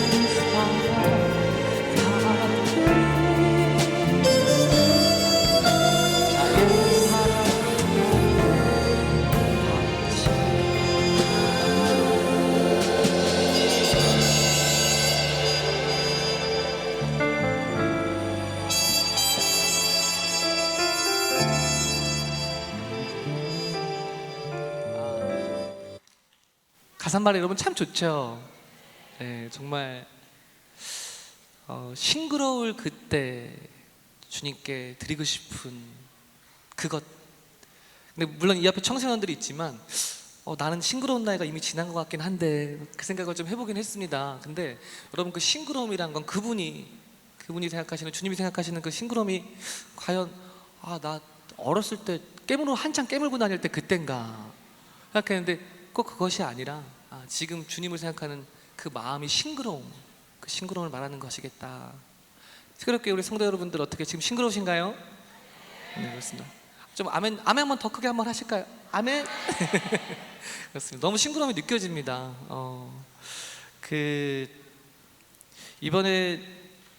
그 사랑을 갚으리? 나의 가사말 여러분 참 좋죠. 네, 정말 싱그러울 그때 주님께 드리고 싶은 그것. 근데 물론 이 앞에 청소년들이 있지만 나는 싱그러운 나이가 이미 지난 것 같긴 한데 그 생각을 좀 해보긴 했습니다. 근데 여러분 그 싱그러움이란 건 그분이 생각하시는, 주님이 생각하시는 그 싱그러움이 과연 나 어렸을 때 한창 깨물고 다닐 때 그땐가 생각했는데 꼭 그것이 아니라 지금 주님을 생각하는 그 마음이 싱그러움, 그 싱그러움을 말하는 것이겠다. 시끄럽게 우리 성도 여러분들 어떻게 지금 싱그러우신가요? 네, 그렇습니다. 좀 아멘 한번 더 크게 한번 하실까요? 아멘. 그렇습니다. 너무 싱그러움이 느껴집니다. 이번에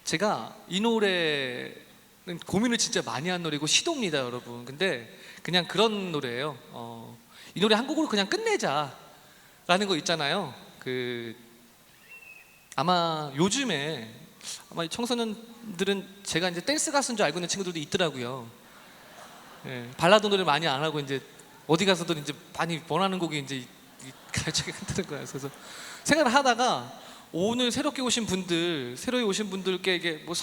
제가 이 노래를 고민을 진짜 많이 한 노래고 시도입니다, 여러분. 근데 그냥 그런 노래예요. 이 노래 한 곡으로 그냥 끝내자라는 거 있잖아요. 아마 요즘에 아마 이 청소년들은 제가 이제 댄스 가수인 줄 알고 있는 친구들도 있더라고요. 예, 발라드 노래를 많이 안 하고 이제 어디 가서도 이제 많이 원하는 곡이 이제 갑자기 흔드는 거예요. 그래서 생각을 하다가 오늘 새롭게 오신 분들, 새로이 오신 분들께 이게 뭐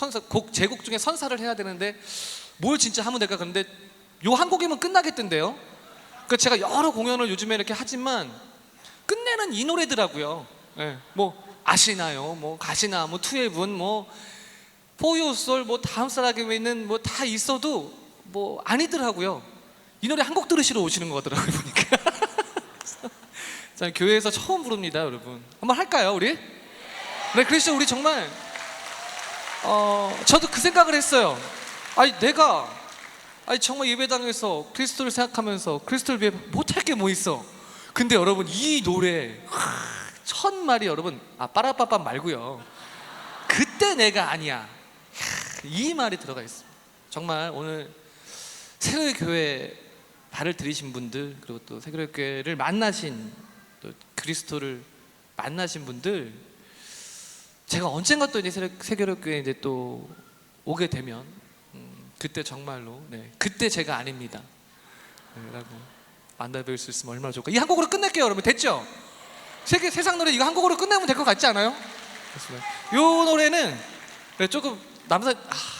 제곡 중에 선사를 해야 되는데 뭘 진짜 하면 될까? 그런데 요 한 곡이면 끝나겠던데요. 그러니까 제가 여러 공연을 요즘에 이렇게 하지만 끝내는 이 노래더라고요. 예, 뭐 아시나요? 뭐 가시나, 뭐 투애분, 뭐 포유솔, 뭐 다음 사람에 있는 뭐 다 있어도 뭐 아니더라고요. 이 노래 한 곡 들으시러 오시는 거더라고요 보니까. 자, 교회에서 처음 부릅니다, 여러분. 한번 할까요, 우리? 네, 그래서 우리 정말 저도 그 생각을 했어요. 아니 정말 예배당에서 그리스도를 생각하면서 그리스도를 위해 못할 게 뭐 있어. 근데 여러분 이 노래 첫 말이 여러분 빠라빠빠 말고요. 그때 내가 아니야. 이 말이 들어가 있습니다. 정말 오늘 새로이 교회 발을 들이신 분들, 그리고 또 새로이 교회를 만나신, 또 그리스도를 만나신 분들, 제가 언젠가 또 이제 새교회 교회 이제 또 오게 되면 그때 정말로 그때 제가 아닙니다. 라고 만나뵐 수 있으면 얼마나 좋을까. 이 한 곡으로 끝낼게요, 여러분. 됐죠? 세상 노래 이거 한 곡으로 끝내면 될 것 같지 않아요? 이 노래는 조금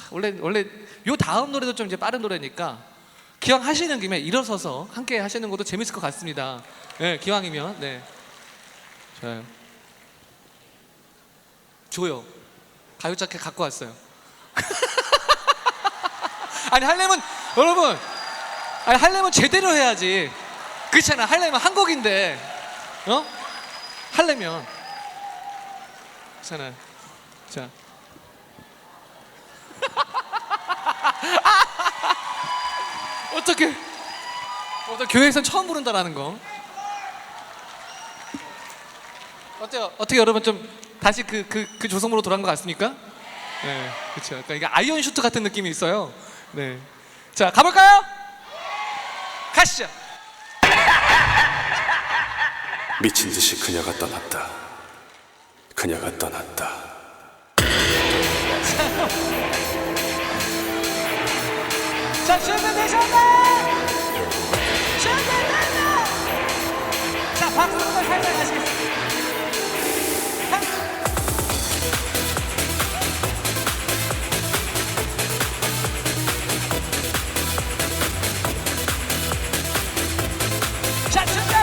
원래 요 다음 노래도 좀 이제 빠른 노래니까 기왕하시는 김에 일어서서 함께 하시는 것도 재밌을 것 같습니다. 네, 기왕이면. 네, 좋아요. 줘요. 가요 자켓 갖고 왔어요. 여러분 하려면 제대로 해야지. 그렇잖아. 하려면 한 곡인데 하려면 그렇잖아요. 자, 어떻게 교회에서 처음 부른다라는 거 어때요? 어떻게 여러분 좀 다시 그 조성으로 돌아간 것 같습니까? 네, 그렇죠. 그러니까 이게 아이언 슈트 같은 느낌이 있어요. 네, 자 가볼까요? 가시죠. 미친 듯이 그녀가 떠났다. 그녀가 떠났다. 자, 준비되셨나요? 준비됐나? 자, 박수로 살짝 하시겠습니다. 자, 준비!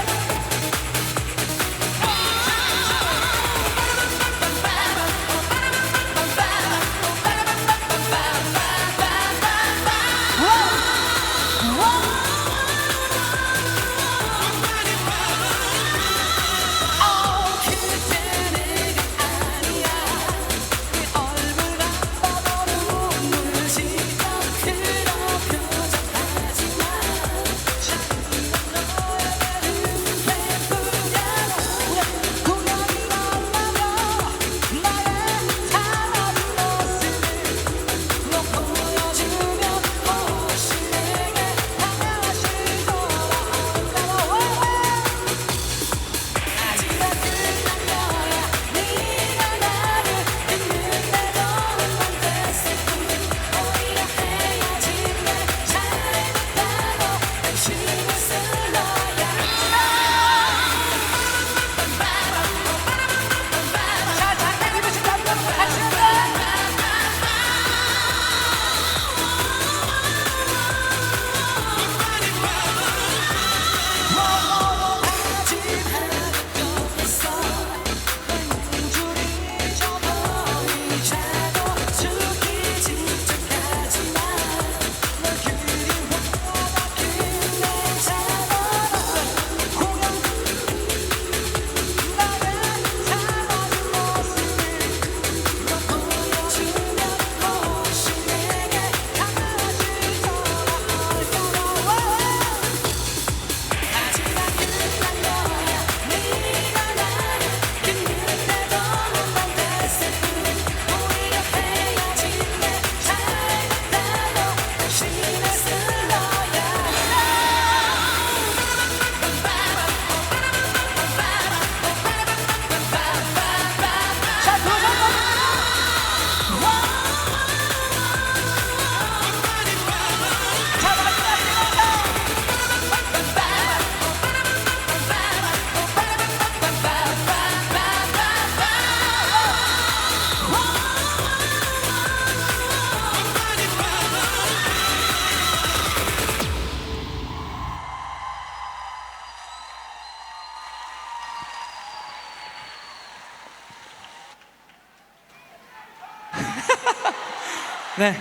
네,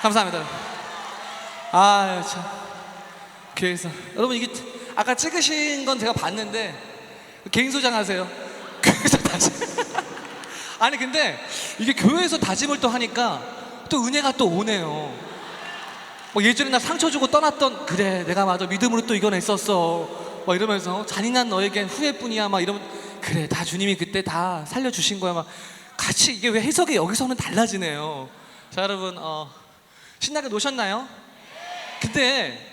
감사합니다. 아, 참. 교회에서 여러분 이게 아까 찍으신 건 제가 봤는데 개인 소장하세요. 교회에서 다짐. 아니 근데 이게 교회에서 다짐을 또 하니까 또 은혜가 또 오네요. 뭐 예전에 나 상처 주고 떠났던 그래 내가 맞아 믿음으로 또 이겨냈었어 막 이러면서 잔인한 너에겐 후회뿐이야 막 이러면 그래 다 주님이 그때 다 살려주신 거야 막 같이 이게 왜 해석이 여기서는 달라지네요. 자 여러분 신나게 노셨나요? 근데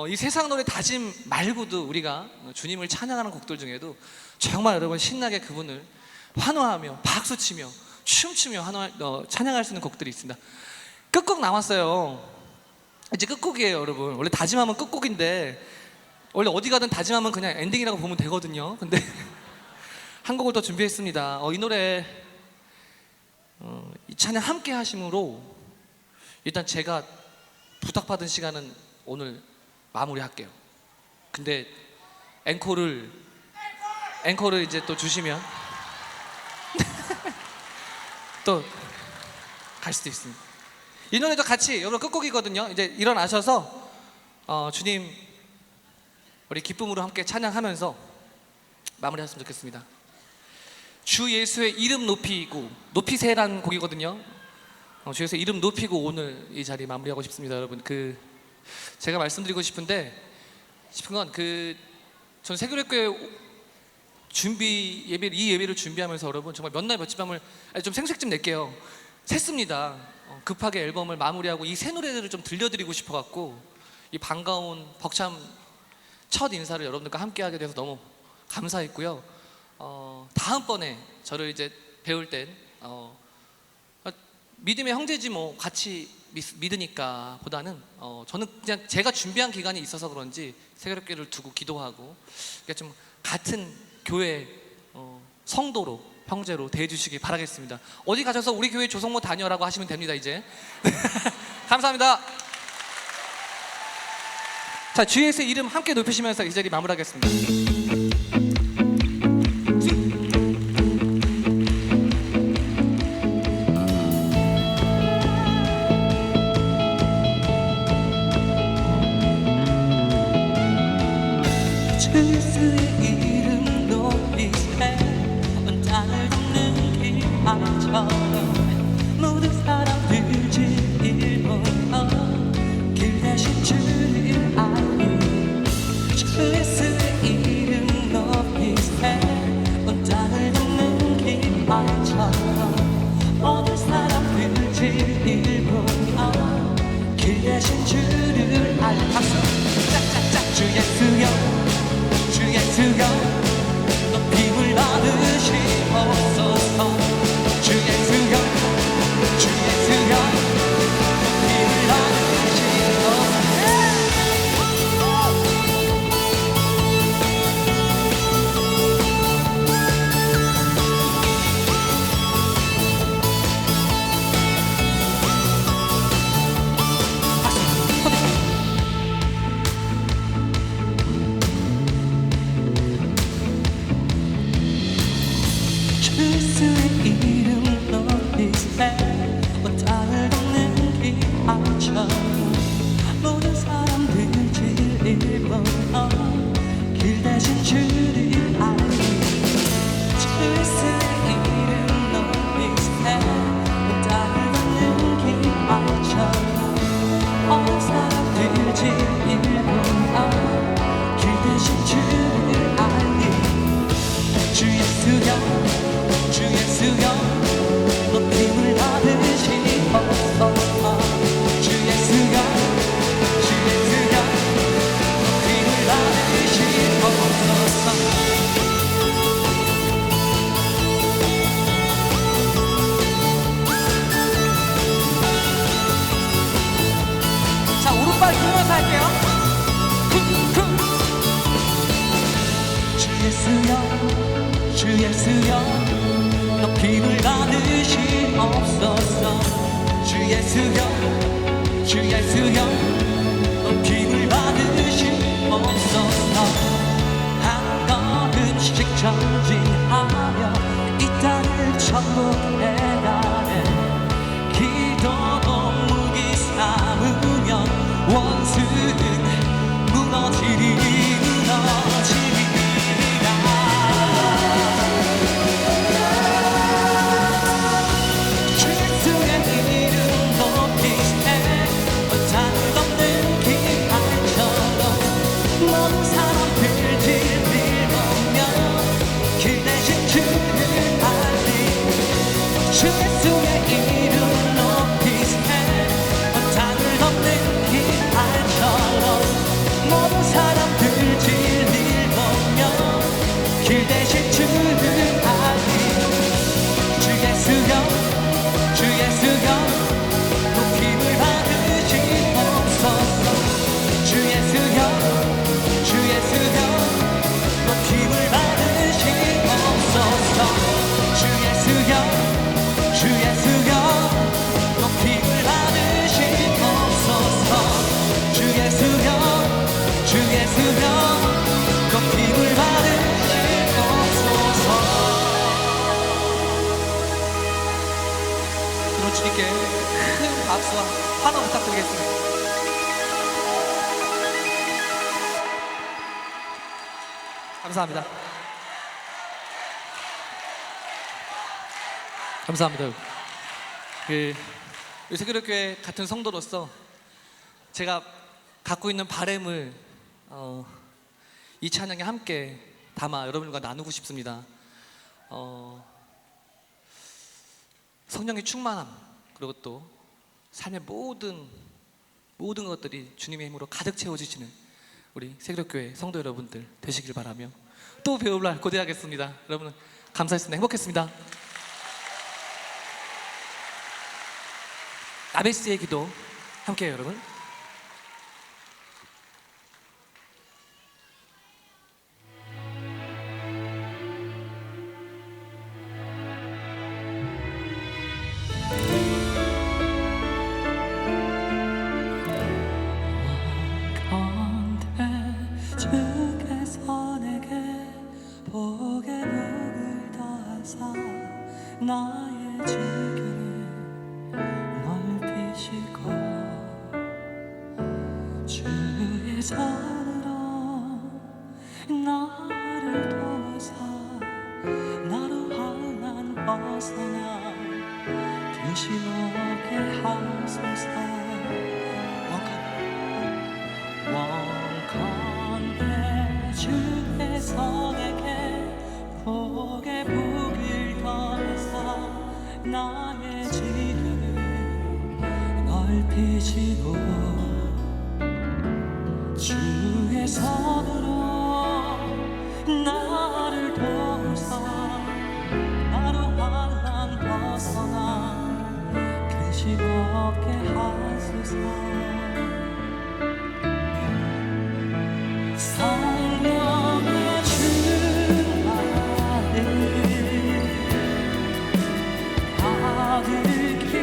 이 세상 노래 다짐 말고도 우리가 주님을 찬양하는 곡들 중에도 정말 여러분 신나게 그분을 환호하며 박수치며 춤추며 찬양할 수 있는 곡들이 있습니다. 끝곡 나왔어요. 이제 끝곡이에요 여러분. 원래 다짐하면 끝곡인데 원래 어디 가든 다짐하면 그냥 엔딩이라고 보면 되거든요. 근데 한 곡을 더 준비했습니다. 이 노래 이 찬양 함께 하심으로 일단 제가 부탁받은 시간은 오늘 마무리할게요. 근데 앵콜을 이제 또 주시면 또 갈 수도 있습니다. 이 노래도 같이 여러분 끝곡이거든요. 이제 일어나셔서 주님 우리 기쁨으로 함께 찬양하면서 마무리했으면 좋겠습니다. 주 예수의 이름 높이세라는 곡이거든요. 주 예수의 이름 높이고 오늘 이 자리 마무리하고 싶습니다. 여러분 제가 말씀드리고 싶은 건 전 세교회교회 이 예배를 준비하면서 여러분 정말 몇 날 며칠 밤을 좀 생색 좀 낼게요. 샜습니다. 급하게 앨범을 마무리하고 이 새 노래들을 좀 들려드리고 싶어갖고 이 반가운 벅참 첫 인사를 여러분들과 함께하게 돼서 너무 감사했고요. 다음번에 저를 이제 배울 땐 믿음의 형제지 뭐 같이 믿으니까 보다는 저는 그냥 제가 준비한 기간이 있어서 그런지 세계롭교를 두고 기도하고 그러니까 좀 같은 교회 성도로 형제로 대해주시기 바라겠습니다. 어디 가셔서 우리 교회 조성모 다녀라고 하시면 됩니다. 이제 감사합니다. 자 주 예수의 이름 함께 높이시면서 이 자리 마무리하겠습니다. 예수의 이름 높이세 원장을 덮는 길만처럼 모든 사람들 제일 먼저 길 대신 주를 알고 주 예수의 이름 높이세 원장을 덮는 길만처럼 모든 사람들 제일 먼저 길 대신 주를 알고 박수 짝짝짝 주 예수여 주 예수여 높임을 받으시옵소서 주 예수여 주 예수여 높임을 예수의 이름 높이세 원장을 덮는 길만처럼 모든 사람들 제일 먼저 길 대신 주를 알고 주 예수의 이름 높이세 원장을 덮는 길만처럼 모든 사람들 제일 먼저 길 대신 주를 알고 주 예수여 주 예수여 높임을 받으시옵소서 주 예수여 주 예수여 높임을 받으시옵소서 자 오른발 들면서 할게요 주 예수여 주 예수여 높임을 받으시옵소서 주 예수여 주 예수여 높임을 받으시옵소서 한 걸음씩 전진하며 이 땅을 천국해 가네 기도 주 예수의 이름 높이세 땅을 덮는 깃발처럼 모든 사람들 진리를 보며 길 대신 주를 알리 주 예수여 주 예수여 높임을 받으시옵소서 주 예수여 주 예수여 높임을 받으시옵소서 주 예수여 주 예수여 높임을 받으시옵소서 주 예수여 주 예수여 높임을 받으시옵소서 그럼 주님께 큰 박수와 환호 부탁드리겠습니다. 감사합니다. 감사합니다. 우리 세교력교회 같은 성도로서 제가 갖고 있는 바램을 이 찬양에 함께 담아 여러분과 나누고 싶습니다. 성령의 충만함 그리고 또 삶의 모든 것들이 주님의 힘으로 가득 채워지시는 우리 세교력교회 성도 여러분들 되시길 바라며 또 배울 날 고대하겠습니다. 여러분 감사했습니다. 행복했습니다. 아베스의 기도 함께해요 여러분. 주께서 내게 복의 복을 더하사 나의 지경을 넓히시고 주의 손으로 나를 도우사 나로 환난 벗어나 근심 없게 하소서 원컨대 주께서 내게 복의 복을 더하사 나의 지경을 넓히시고 주의 손으로 나를 도우사 나로 환난 벗어나 근심 없게 하소서 성령의 충만을 가득히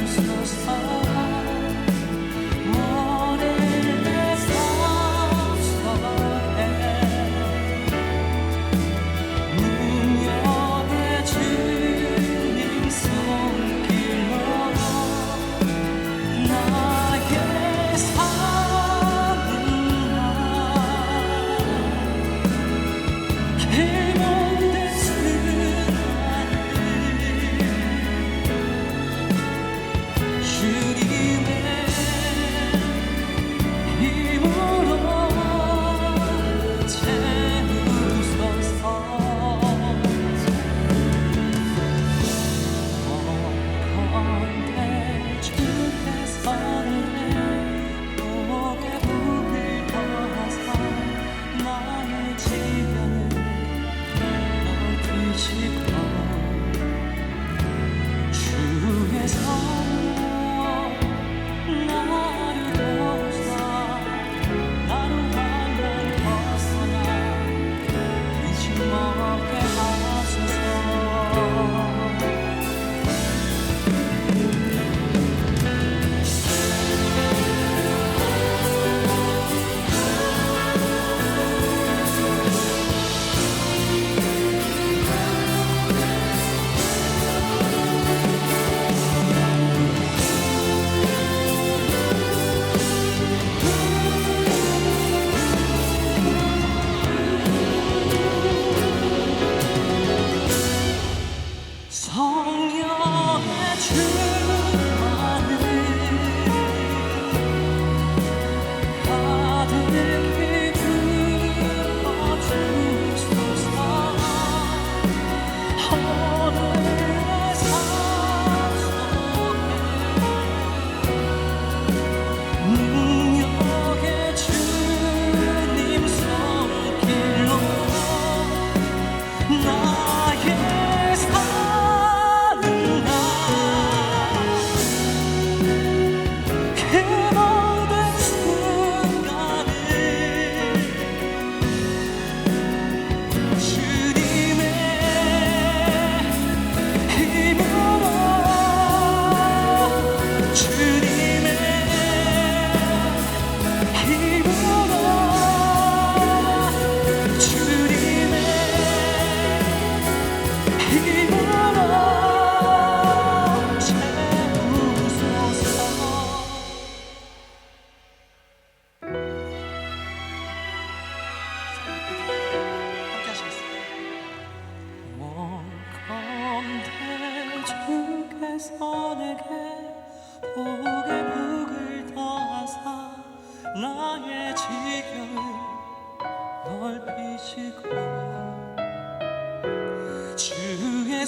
부어주소서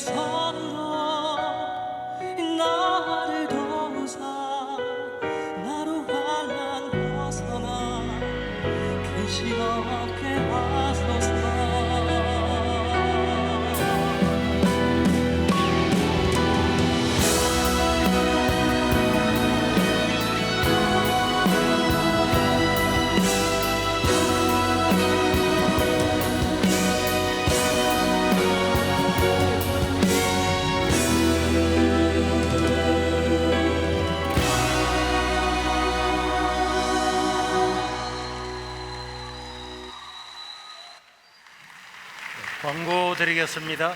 손으로 나를 도우사 나로 환난 벗어나 근심없게 하소서. 광고 드리겠습니다.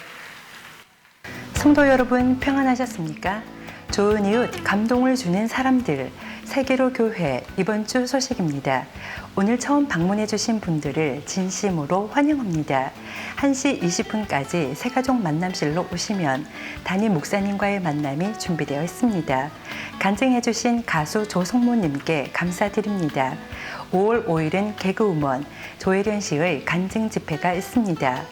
성도 여러분 평안하셨습니까? 좋은 이웃, 감동을 주는 사람들, 세계로 교회 이번 주 소식입니다. 오늘 처음 방문해 주신 분들을 진심으로 환영합니다. 1시 20분까지 새가족 만남실로 오시면 담임 목사님과의 만남이 준비되어 있습니다. 간증해 주신 가수 조성모님께 감사드립니다. 5월 5일은 개그우먼 조혜련 씨의 간증 집회가 있습니다.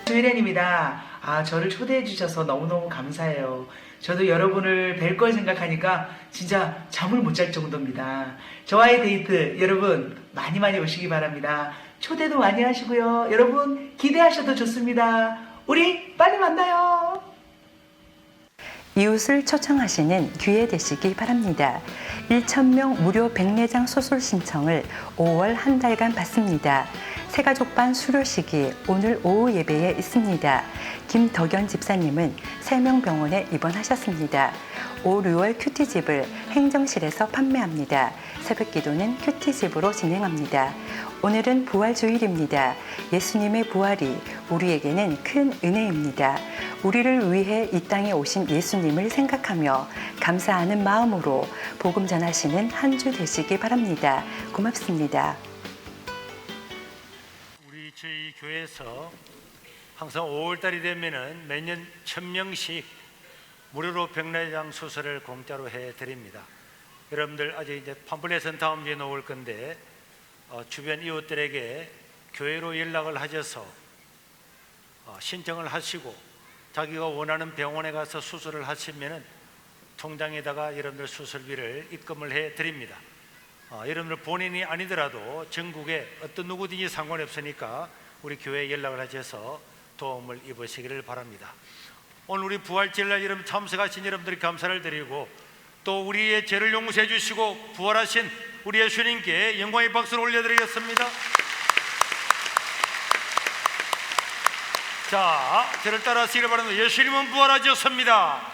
조혜련입니다. 저를 초대해 주셔서 너무너무 감사해요. 저도 여러분을 뵐 걸 생각하니까 진짜 잠을 못 잘 정도입니다. 저와의 데이트 여러분 많이 많이 오시기 바랍니다. 초대도 많이 하시고요. 여러분 기대하셔도 좋습니다. 우리 빨리 만나요. 이웃을 초청하시는 기회 되시기 바랍니다. 1,000명 무료 백내장 수술 신청을 5월 한 달간 받습니다. 새가족반 수료식이 오늘 오후 예배에 있습니다. 김덕연 집사님은 세명병원에 입원하셨습니다. 5, 6월 큐티집을 행정실에서 판매합니다. 새벽기도는 큐티집으로 진행합니다. 오늘은 부활주일입니다. 예수님의 부활이 우리에게는 큰 은혜입니다. 우리를 위해 이 땅에 오신 예수님을 생각하며 감사하는 마음으로 복음 전하시는 한 주 되시기 바랍니다. 고맙습니다. 저희 교회에서 항상 5월달이 되면은 매년 1,000명씩 무료로 백내장 수술을 공짜로 해드립니다. 여러분들 아직 이제 팜플렛은 다음 주에 놓을 건데 주변 이웃들에게 교회로 연락을 하셔서 신청을 하시고 자기가 원하는 병원에 가서 수술을 하시면은 통장에다가 여러분들 수술비를 입금을 해드립니다. 여러분들 본인이 아니더라도 전국에 어떤 누구든지 상관이 없으니까 우리 교회에 연락을 하셔서 도움을 입으시기를 바랍니다. 오늘 우리 부활절날 여러분 참석하신 여러분들이 감사를 드리고 또 우리의 죄를 용서해 주시고 부활하신 우리 예수님께 영광의 박수를 올려드리겠습니다. 자, 저를 따라하시기를 바랍니다. 예수님은 부활하셨습니다.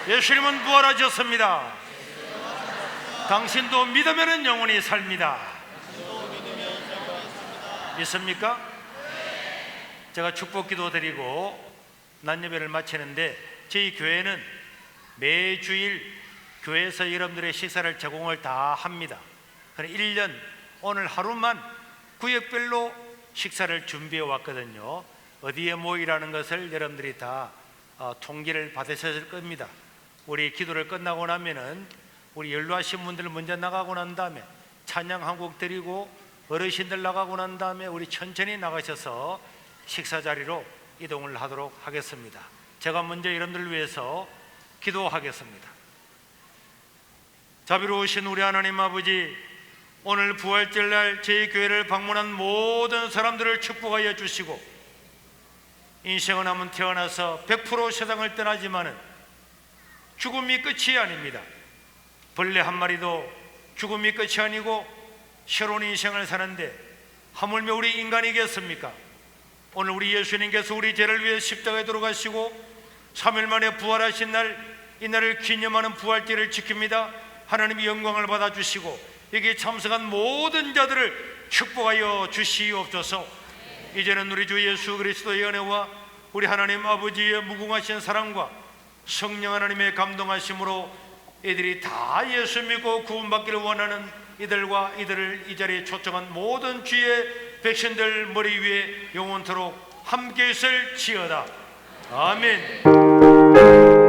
예수님은 부활하셨습니다. 당신도 믿으면 영원히 삽니다. 믿습니까? 제가 축복기도 드리고 낮예배를 마치는데 저희 교회는 매주일 교회에서 여러분들의 식사를 제공을 다 합니다. 1년 오늘 하루만 구역별로 식사를 준비해 왔거든요. 어디에 모이라는 것을 여러분들이 다 통지를 받으셨을 겁니다. 우리 기도를 끝나고 나면은 우리 연로하신 분들 먼저 나가고 난 다음에 찬양 한 곡 드리고 어르신들 나가고 난 다음에 우리 천천히 나가셔서 식사 자리로 이동을 하도록 하겠습니다. 제가 먼저 여러분들을 위해서 기도하겠습니다. 자비로우신 우리 하나님 아버지, 오늘 부활절날 저희 교회를 방문한 모든 사람들을 축복하여 주시고 인생은 한번 태어나서 100% 세상을 떠나지만은 죽음이 끝이 아닙니다. 벌레 한 마리도 죽음이 끝이 아니고 새로운 인생을 사는데 하물며 우리 인간이겠습니까? 오늘 우리 예수님께서 우리 죄를 위해 십자가에 돌아가시고 3일 만에 부활하신 날, 이날을 기념하는 부활절을 지킵니다. 하나님이 영광을 받아주시고 여기에 참석한 모든 자들을 축복하여 주시옵소서. 이제는 우리 주 예수 그리스도의 은혜와 우리 하나님 아버지의 무궁하신 사랑과 성령 하나님의 감동하심으로 이들이 다 예수 믿고 구원받기를 원하는 이들과 이들을 이 자리에 초청한 모든 주의 백성들 머리 위에 영원토록 함께 있을지어다. 아멘.